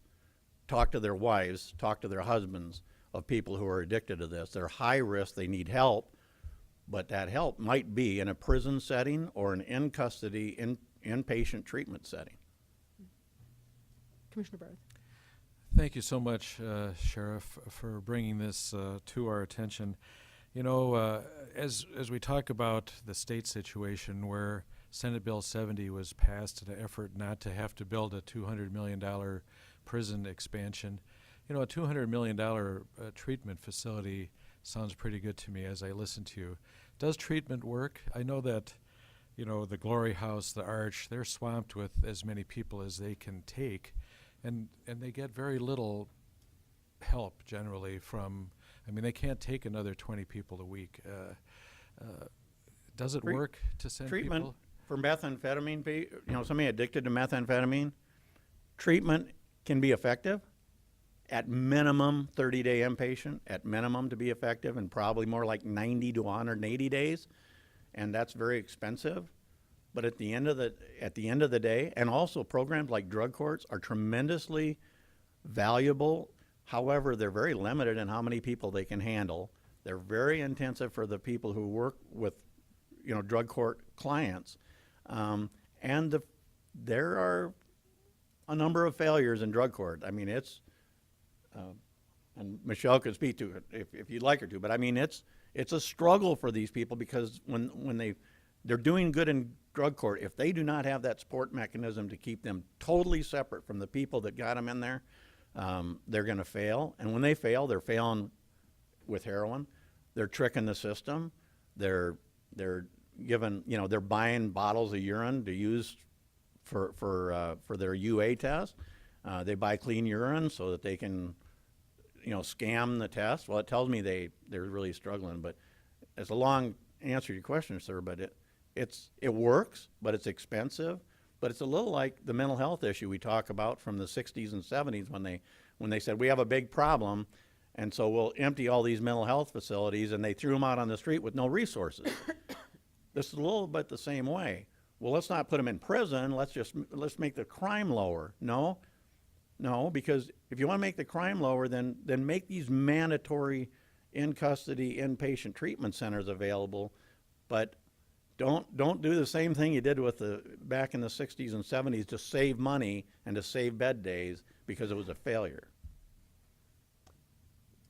talk to their wives, talk to their husbands of people who are addicted to this. They're high risk, they need help, but that help might be in a prison setting or an in-custody, inpatient treatment setting. Commissioner Barth? Thank you so much, Sheriff, for bringing this to our attention. You know, as we talk about the state situation where Senate Bill 70 was passed in an effort not to have to build a $200 million prison expansion, you know, a $200 million treatment facility sounds pretty good to me as I listen to you. Does treatment work? I know that, you know, the Glory House, the Arch, they're swamped with as many people as they can take, and they get very little help generally from, I mean, they can't take another 20 people a week. Does it work to send Treatment people? for methamphetamine, you know, somebody addicted to methamphetamine, treatment can be effective. At minimum, 30-day inpatient, at minimum to be effective, and probably more like 90 to 180 days, and that's very expensive. But at the end of the day, and also programs like drug courts are tremendously valuable. However, they're very limited in how many people they can handle. They're very intensive for the people who work with, you know, drug court clients, there are a number of failures in drug court. I mean, it's and Michelle could speak to it if you'd like her to, but I mean, it's a struggle for these people because when they're doing good in drug court, if they do not have that support mechanism to keep them totally separate from the people that got them in there, they're going to fail. And when they fail, they're failing with heroin. They're tricking the system. They're given, you know, they're buying bottles of urine to use for their UA test. They buy clean urine so that they can, you know, scam the test. Well, it tells me they're really struggling. But it's a long answer to your question, sir. But it works, but it's expensive. But it's a little like the mental health issue we talk about from the 60s and 70s when they said we have a big problem, and so we'll empty all these mental health facilities, and they threw them out on the street with no resources. This is a little bit the same way. Well, let's not put them in prison. Let's make the crime lower. No, because if you want to make the crime lower, then make these mandatory in custody inpatient treatment centers available, but don't do the same thing you did with back in the 60s and 70s to save money and to save bed days because it was a failure.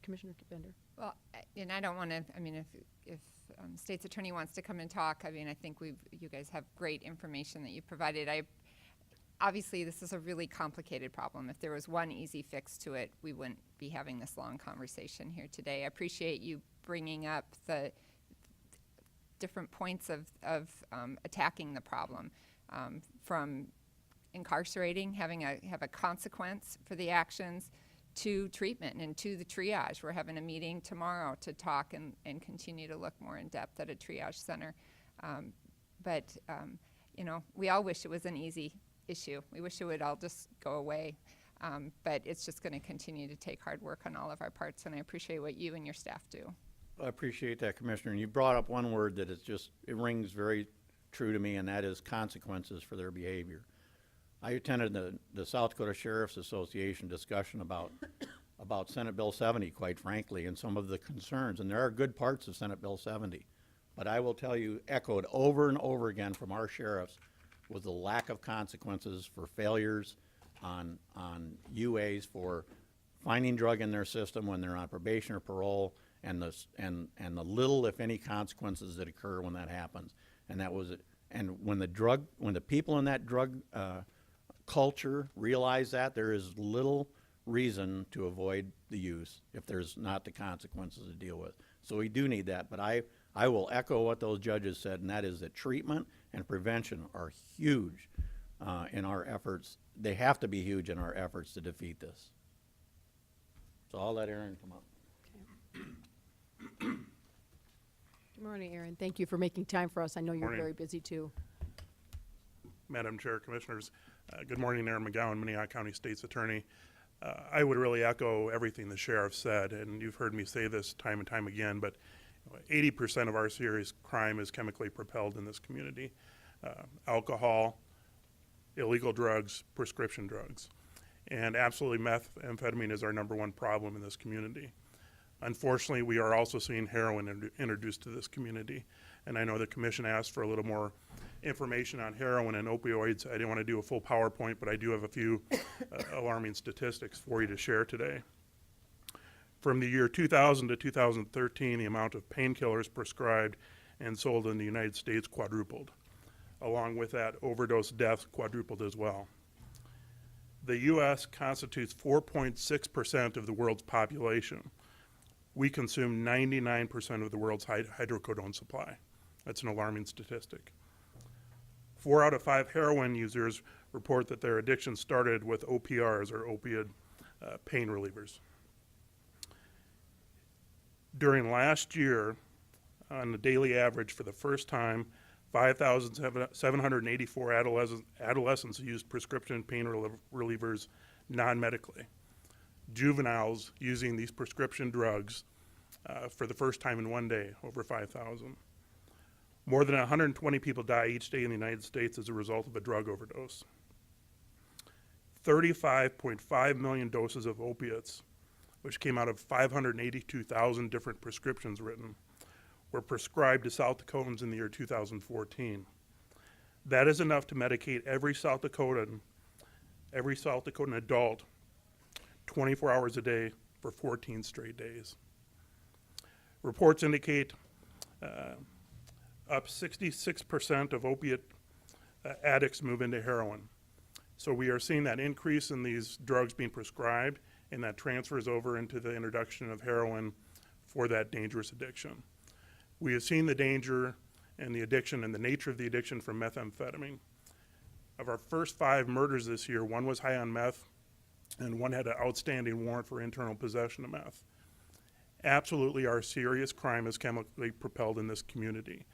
Commissioner Bender. Well, and I don't want to, I mean, if State's Attorney wants to come and talk, I mean, I think you guys have great information that you provided. Obviously, this is a really complicated problem. If there was one easy fix to it, we wouldn't be having this long conversation here today. I appreciate you bringing up the different points of attacking the problem, from incarcerating, have a consequence for the actions, to treatment and to the triage. We're having a meeting tomorrow to talk and continue to look more in depth at a triage center. You know, we all wish it was an easy issue. We wish it would all just go away. But it's just going to continue to take hard work on all of our parts, and I appreciate what you and your staff do. I appreciate that, Commissioner. And you brought up one word that it rings very true to me, and that is consequences for their behavior. I attended the South Dakota Sheriff's Association discussion about Senate Bill 70, quite frankly, and some of the concerns. And there are good parts of Senate Bill 70. But I will tell you, echoed over and over again from our sheriffs, was the lack of consequences for failures on UAs for finding drug in their system when they're on probation or parole, and the little, if any, consequences that occur when that happens. And that was it. And when the people in that drug culture realize that, there is little reason to avoid the use if there's not the consequences to deal with. So we do need that. But I will echo what those judges said, and that is that treatment and prevention are huge in our efforts. They have to be huge in our efforts to defeat this. So I'll let Aaron come up. Good morning, Aaron. Thank you for making time for us. I know you're Morning. very busy too. Madam Chair, Commissioners, good morning. Aaron McGowan, Minnehaha County State's Attorney. I would really echo everything the sheriff said, and you've heard me say this time and time again, but 80% of our serious crime is chemically propelled in this community. Alcohol, illegal drugs, prescription drugs. And absolutely methamphetamine is our #1 problem in this community. Unfortunately, we are also seeing heroin introduced to this community. And I know the commission asked for a little more information on heroin and opioids. I didn't want to do a full PowerPoint, but I do have a few alarming statistics for you to share today. From the year 2000 to 2013, the amount of painkillers prescribed and sold in the United States quadrupled. Along with that, overdose deaths quadrupled as well. The U.S. constitutes 4.6% of the world's population. We consume 99% of the world's hydrocodone supply. That's an alarming statistic. 4 out of 5 heroin users report that their addiction started with OPRs, or opiate pain relievers. During last year, on the daily average, for the first time, 5,784 adolescents used prescription pain relievers non-medically. Juveniles using these prescription drugs for the first time in one day, over 5,000. More than 120 people die each day in the United States as a result of a drug overdose. 35.5 million doses of opiates, which came out of 582,000 different prescriptions written, were prescribed to South Dakotans in the year 2014. That is enough to medicate every South Dakotan adult 24 hours a day for 14 straight days. Reports indicate up 66% of opiate addicts move into heroin. So we are seeing that increase in these drugs being prescribed, and that transfers over into the introduction of heroin for that dangerous addiction. We have seen the danger and the addiction and the nature of the addiction from methamphetamine. Of our first 5 murders this year, 1 was high on meth, and 1 had an outstanding warrant for internal possession of meth. Absolutely, our serious crime is chemically propelled in this community.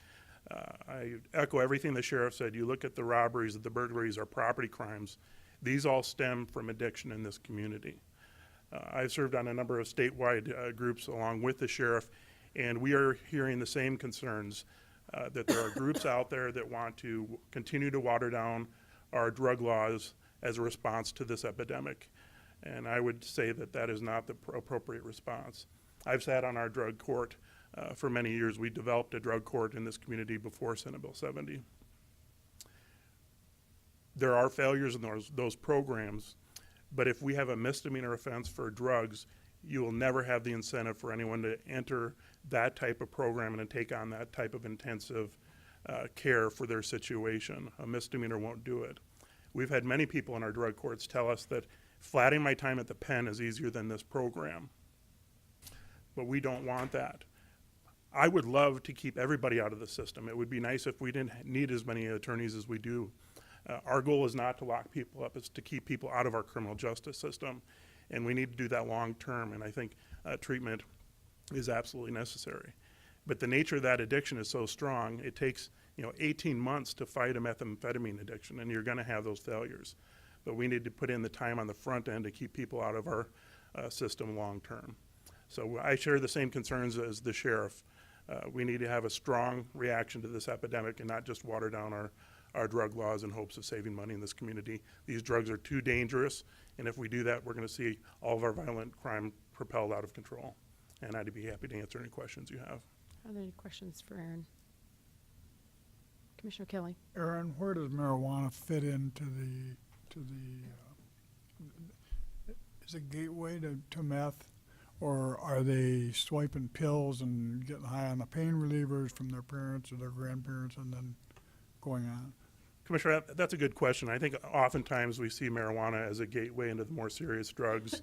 I echo everything the sheriff said. You look at the robberies, the burglaries, our property crimes, these all stem from addiction in this community. I've served on a number of statewide groups along with the sheriff, and we are hearing the same concerns, that there are groups out there that want to continue to water down our drug laws as a response to this epidemic. And I would say that that is not the appropriate response. I've sat on our drug court for many years. We developed a drug court in this community before Senate Bill 70. There are failures in those programs, but if we have a misdemeanor offense for drugs, you will never have the incentive for anyone to enter that type of program and to take on that type of intensive care for their situation. A misdemeanor won't do it. We've had many people in our drug courts tell us that flatting my time at the pen is easier than this program. But we don't want that. I would love to keep everybody out of the system. It would be nice if we didn't need as many attorneys as we do. Our goal is not to lock people up, it's to keep people out of our criminal justice system. And we need to do that long term, and I think treatment is absolutely necessary. But the nature of that addiction is so strong, it takes 18 months to fight a methamphetamine addiction, and you're gonna have those failures. But we need to put in the time on the front end to keep people out of our system long term. So I share the same concerns as the sheriff. We need to have a strong reaction to this epidemic and not just water down our drug laws in hopes of saving money in this community. These drugs are too dangerous, and if we do that, we're gonna see all of our violent crime propelled out of control. And I'd be happy to answer any questions you have. Are there any questions for Aaron? Commissioner Kelly? Aaron, where does marijuana fit into is it gateway to meth? Or are they swiping pills and getting high on the pain relievers from their parents or their grandparents and then going on? Commissioner, that's a good question. I think oftentimes we see marijuana as a gateway into the more serious drugs.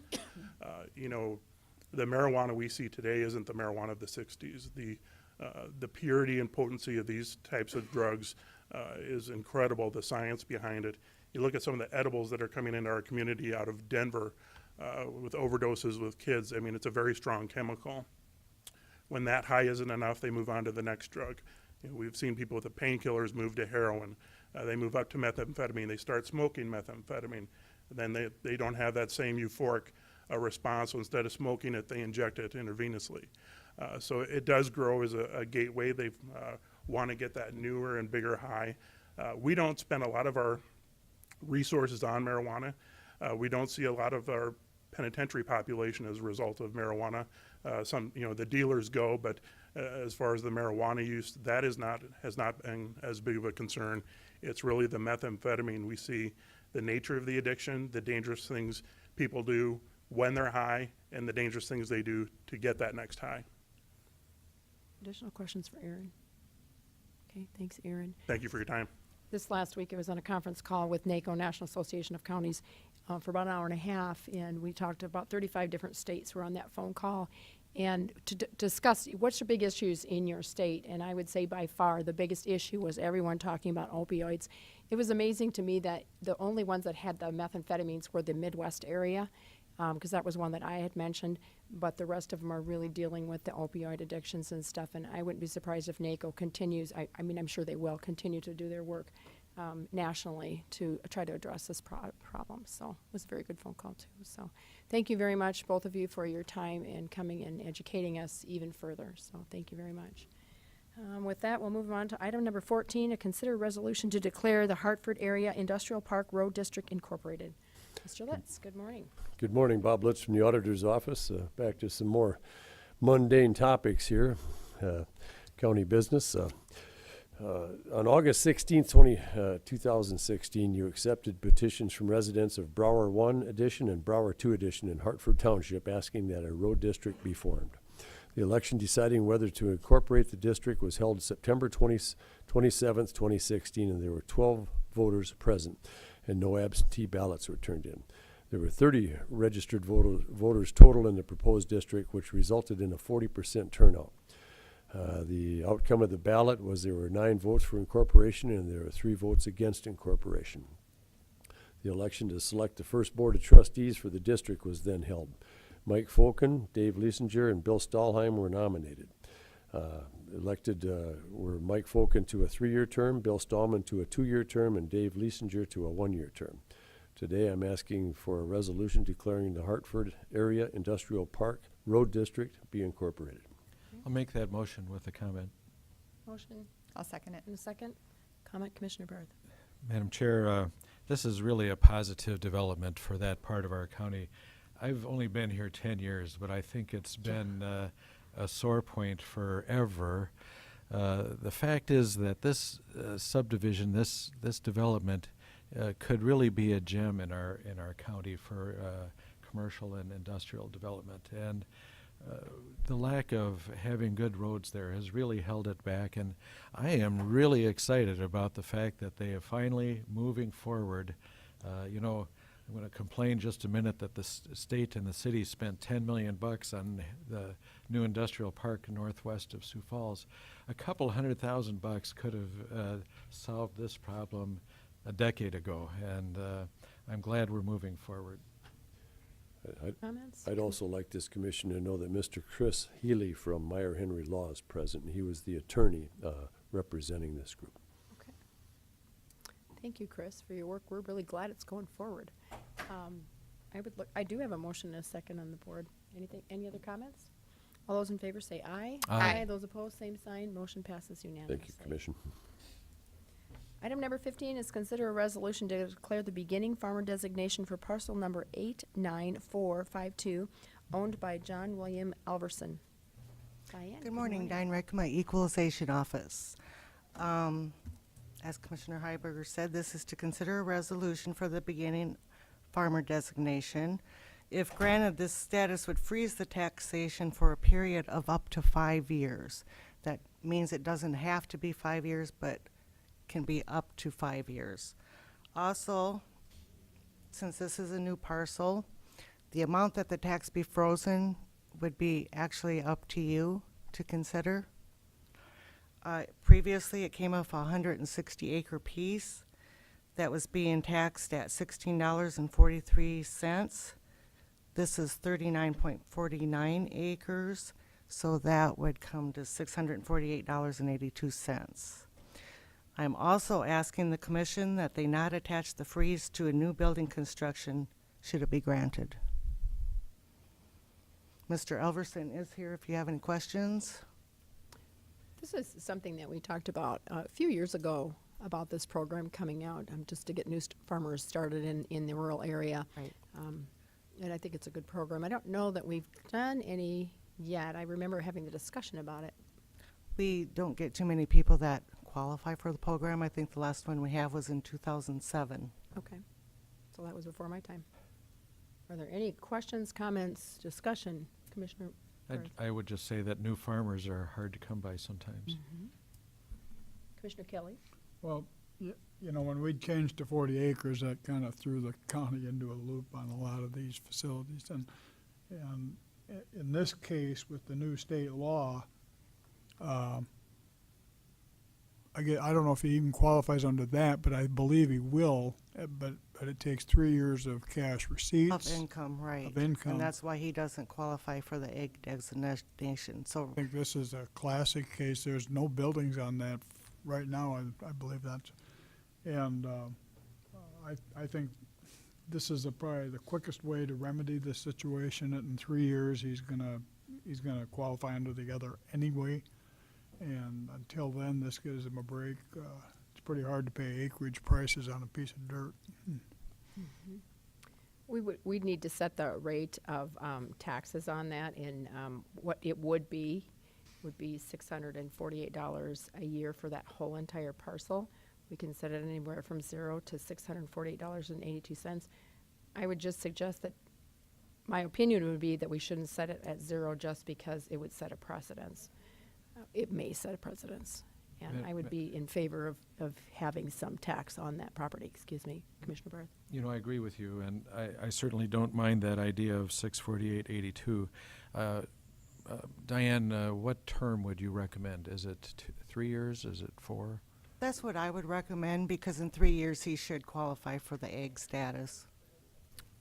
The marijuana we see today isn't the marijuana of the 60s. The purity and potency of these types of drugs is incredible, the science behind it. You look at some of the edibles that are coming into our community out of Denver with overdoses with kids. I mean, it's a very strong chemical. When that high isn't enough, they move on to the next drug. We've seen people with the painkillers move to heroin. They move up to methamphetamine. They start smoking methamphetamine. Then they don't have that same euphoric response. So instead of smoking it, they inject it intravenously. So it does grow as a gateway. They want to get that newer and bigger high. We don't spend a lot of our resources on marijuana. We don't see a lot of our penitentiary population as a result of marijuana. Some, the dealers go, but as far as the marijuana use, that has not been as big of a concern. It's really the methamphetamine. We see the nature of the addiction, the dangerous things people do when they're high, and the dangerous things they do to get that next high. Additional questions for Aaron? Okay, thanks, Aaron. Thank you for your time. This last week, I was on a conference call with NACO, National Association of Counties, for about an hour and a half, and we talked to about 35 different states who were on that phone call, and to discuss what's the big issues in your state. And I would say by far the biggest issue was everyone talking about opioids. It was amazing to me that the only ones that had the methamphetamines were the Midwest area, because that was one that I had mentioned, but the rest of them are really dealing with the opioid addictions and stuff, and I wouldn't be surprised if NACO continues, I mean, I'm sure they will continue to do their work nationally to try to address this problem. So it was a very good phone call too. So thank you very much, both of you, for your time and coming and educating us even further. So thank you very much. With that, we'll move on to item number 14, a consider resolution to declare the Hartford Area Industrial Park Road District Incorporated. Mr. Litz, good morning. Good morning, Bob Litz from the Auditor's Office. Back to some more mundane topics here, county business. On August 16th, 2016, you accepted petitions from residents of Brower 1 Edition and Brower 2 Edition in Hartford Township asking that a road district be formed. The election deciding whether to incorporate the district was held September 27th, 2016, and there were 12 voters present, and no absentee ballots were turned in. There were 30 registered voters total in the proposed district, which resulted in a 40% turnout. The outcome of the ballot was there were 9 votes for incorporation and there were 3 votes against incorporation. The election to select the first board of trustees for the district was then held. Mike Folken, Dave Liesinger, and Bill Stahlheim were nominated. Elected were Mike Folken to a 3-year term, Bill Stahlman to a 2-year term, and Dave Liesinger to a 1-year term. Today I'm asking for a resolution declaring the Hartford Area Industrial Park Road District be incorporated. I'll make that motion with a comment. Motion I'll second it. in a second. Comment, Commissioner Barth. Madam Chair, this is really a positive development for that part of our county. I've only been here 10 years, but I think it's been a sore point forever. The fact is that this subdivision, this development, could really be a gem in our county for commercial and industrial development. And the lack of having good roads there has really held it back, and I am really excited about the fact that they are finally moving forward. I'm going to complain just a minute that the state and the city spent $10 million on the new industrial park northwest of Sioux Falls. A couple $100,000 could have solved this problem a decade ago, and I'm glad we're moving forward. Comments? I'd also like this commission to know that Mr. Chris Healy from Meyer Henry Law is present, and he was the attorney representing this group. Okay. Thank you, Chris, for your work. We're really glad it's going forward. I do have a motion and a second on the board. Any other comments? All those in favor say aye. Aye. Those opposed, same sign. Motion passes unanimously. Thank you, Commission. Item number 15 is consider a resolution to declare the beginning farmer designation for parcel number 89452, owned by John William Alverson. Diane. Good morning, Diane Rick, my Equalization Office. As Commissioner Heiberger said, this is to consider a resolution for the beginning farmer designation. If granted, this status would freeze the taxation for a period of up to 5 years. That means it doesn't have to be 5 years, but can be up to 5 years. Also, since this is a new parcel, the amount that the tax be frozen would be actually up to you to consider. Previously, it came off a 160-acre piece that was being taxed at $16.43. This is 39.49 acres, so that would come to $648.82. I'm also asking the commission that they not attach the freeze to a new building construction should it be granted. Mr. Elverson is here if you have any questions. This is something that we talked about a few years ago about this program coming out, just to get new farmers started in the rural area. Right. And I think it's a good program. I don't know that we've done any yet. I remember having the discussion about it. We don't get too many people that qualify for the program. I think the last one we have was in 2007. Okay. So that was before my time. Are there any questions, comments, discussion? Commissioner Barth? I would just say that new farmers are hard to come by sometimes. Commissioner Kelly? Well, you know, when we changed to 40 acres, that kind of threw the county into a loop on a lot of these facilities. And in this case, with the new state law, I don't know if he even qualifies under that, but I believe he will. But it takes 3 years of cash receipts. Of income, right. Of income. And that's why he doesn't qualify for the egg designation. So I think this is a classic case. There's no buildings on that right now. I believe that's, and I think this is probably the quickest way to remedy this situation. And in 3 years, he's gonna qualify under the other anyway. And until then, this gives him a break. It's pretty hard to pay acreage prices on a piece of dirt. We'd need to set the rate of taxes on that, and what it would be $648 a year for that whole entire parcel. We can set it anywhere from $0 to $648.82. I would just suggest that, my opinion would be that we shouldn't set it at 0 just because it would set a precedence. It may set a precedence, and I would be in favor of having some tax on that property. Excuse me, Commissioner Barth. You know, I agree with you, and I certainly don't mind that idea of 648.82. Diane, what term would you recommend? Is it 3 years? Is it 4? that's what I would recommend, because in 3 years he should qualify for the egg status.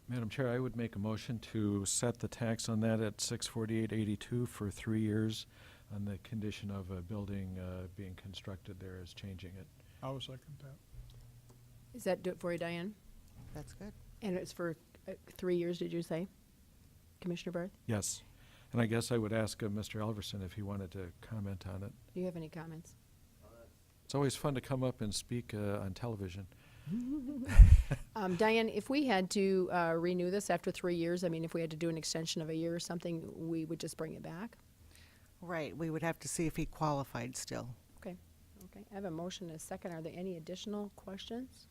Madam Chair, I would make a motion to set the tax on that at 648.82 for 3 years on the condition of a building being constructed there as changing it. I would second that. Is that do it for you, Diane? That's good. And it's for 3 years, did you say, Commissioner Barth? Yes. And I guess I would ask Mr. Alverson if he wanted to comment on it. Do you have any comments? It's always fun to come up and speak on television. Diane, if we had to renew this after 3 years, I mean, if we had to do an extension of a year or something, we would just bring it back? Right, we would have to see if he qualified still. Okay. Okay. I have a motion and a second. Are there any additional questions?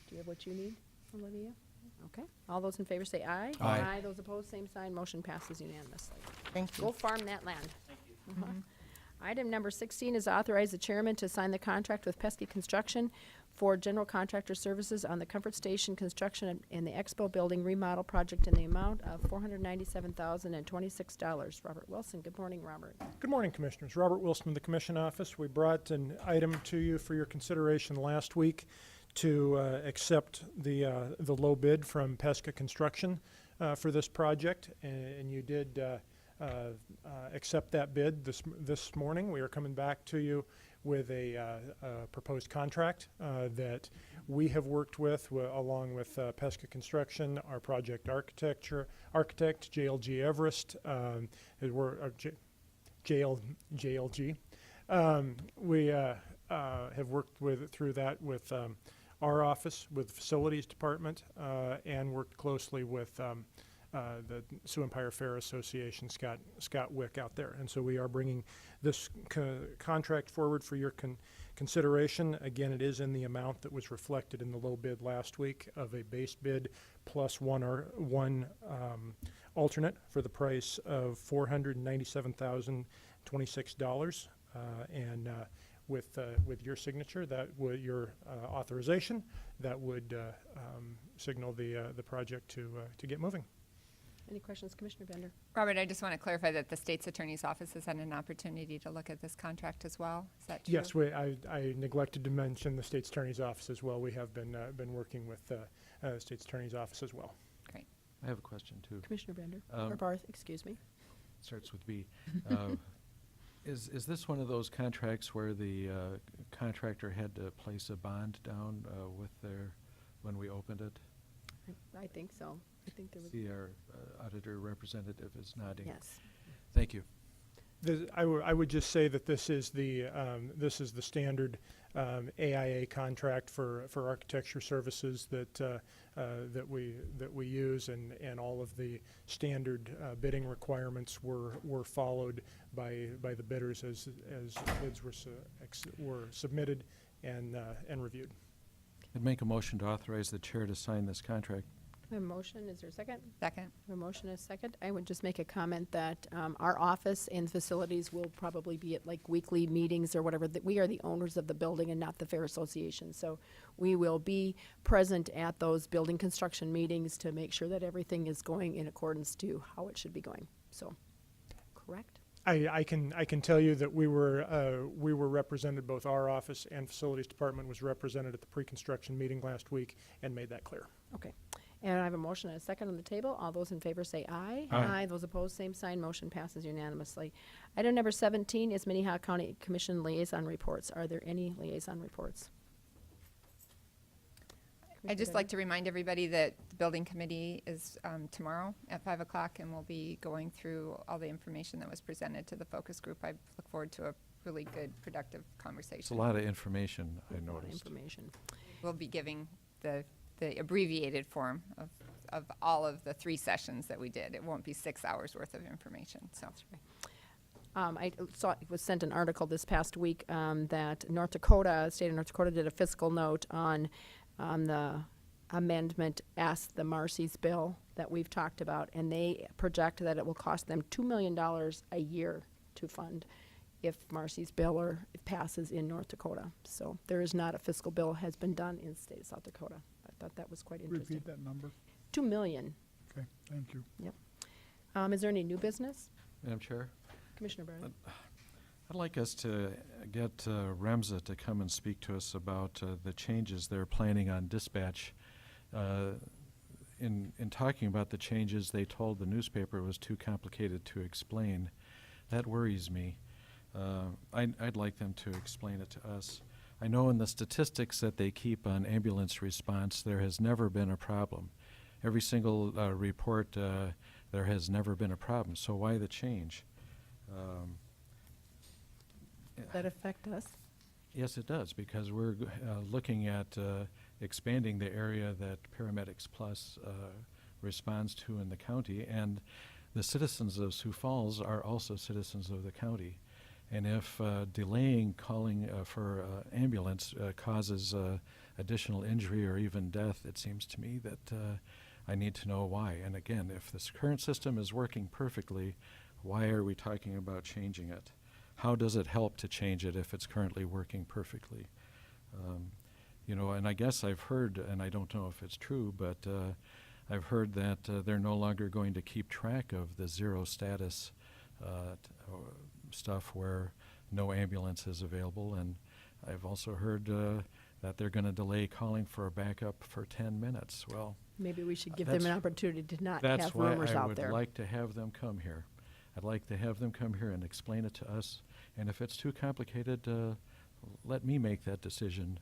Do you have what you need, Olivia? Okay. All those in favor say aye. Aye. Those opposed, same sign. Motion passes unanimously. Thank you. Go farm that land. Thank you. Item number 16 is authorize the chairman to sign the contract with Pesky Construction for general contractor services on the Comfort Station construction and the Expo Building remodel project in the amount of $497,026. Robert Wilson. Good morning, Robert. Good morning, Commissioners. Robert Wilson of the Commission Office. We brought an item to you for your consideration last week to accept the low bid from Pesca Construction for this project, and you did accept that bid this morning. We are coming back to you with a proposed contract that we have worked with along with Pesca Construction, our project architect, JLG Everest, JLG. We have worked through that with our office, with the Facilities Department, and worked closely with the Sioux Empire Fair Association, Scott Wick out there. And so we are bringing this contract forward for your consideration. Again, it is in the amount that was reflected in the low bid last week of a base bid plus one alternate for the price of $497,026. And with your signature, your authorization, that would signal the project to get moving. Any questions, Commissioner Bender? Robert, I just want to clarify that the state's attorney's office has had an opportunity to look at this contract as well. Is that true? Yes, I neglected to mention the state's attorney's office as well. We have been working with the state's attorney's office as well. Great. I have a question, too. Commissioner Bender, or Barth, excuse me. Starts with B. Is this one of those contracts where the contractor had to place a bond down when we opened it? I think so. I think there was. See, our auditor representative is nodding. Yes. Thank you. I would just say that this is the standard AIA contract for architecture services that we use, and all of the standard bidding requirements were followed by the bidders as bids were submitted and reviewed. I'd make a motion to authorize the chair to sign this contract. We have a motion, is there a second? Second. We have a motion and a second. I would just make a comment that our office and facilities will probably be at like weekly meetings or whatever. That we are the owners of the building and not the Fair Association. So we will be present at those building construction meetings to make sure that everything is going in accordance to how it should be going. So, correct? I can tell you that we were represented, both our office and facilities department was represented at the pre-construction meeting last week and made that clear. Okay. And I have a motion and a second on the table. All those in favor say aye. Aye. Those opposed, same sign. Motion passes unanimously. Item number 17 is Minnehaha County Commission liaison reports. Are there any liaison reports? I'd just like to remind everybody that the building committee is tomorrow at 5 o'clock, and we'll be going through all the information that was presented to the focus group. I look forward to a really good, productive conversation. It's a lot of information, I A lot of noticed. information. We'll be giving the abbreviated form of all of the 3 sessions that we did. It won't be 6 hours worth of information, so. I saw it was sent an article this past week that North Dakota, state of North Dakota, did a fiscal note on the amendment asked the Marcy's bill that we've talked about, and they project that it will cost them $2 million a year to fund if Marcy's bill or it passes in North Dakota. So there is not a fiscal bill has been done in the state of South Dakota. I thought that was quite interesting. Repeat that number. $2 million. Okay, thank you. Is there any new business? Madam Chair, Commissioner Barron? I'd like us to get REMSA to come and speak to us about the changes they're planning on dispatch. In talking about the changes, they told the newspaper it was too complicated to explain. That worries me. I'd like them to explain it to us. I know in the statistics that they keep on ambulance response, there has never been a problem. Every single report, there has never been a problem. So why the change? Does that affect us? Yes, it does, because we're looking at expanding the area that Paramedics Plus responds to in the county, and the citizens of Sioux Falls are also citizens of the county. And if delaying calling for ambulance causes additional injury or even death, it seems to me that I need to know why. And again, if this current system is working perfectly, why are we talking about changing it? How does it help to change it if it's currently working perfectly? You know, and I guess I've heard, and I don't know if it's true, but I've heard that they're no longer going to keep track of the zero status stuff where no ambulance is available. And I've also heard that they're going to delay calling for a backup for 10 minutes. Well, Maybe we should give them an opportunity to not that's have why rumors I out would there. like to have them come here. I'd like to have them come here and explain it to us. And if it's too complicated, let me make that decision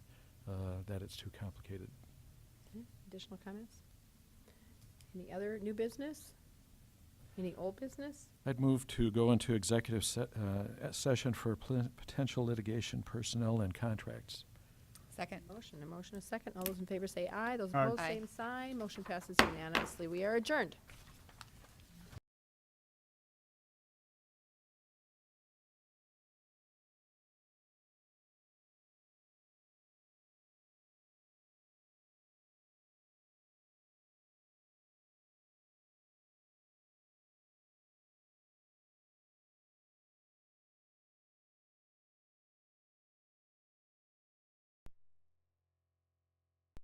that it's too complicated. Okay, additional comments? Any other new business? Any old business? I'd move to go into executive session for potential litigation, personnel, and contracts. Second. A motion, a second. All those in favor say aye. Those Aye. opposed, Aye. same sign. Motion passes unanimously. We are adjourned.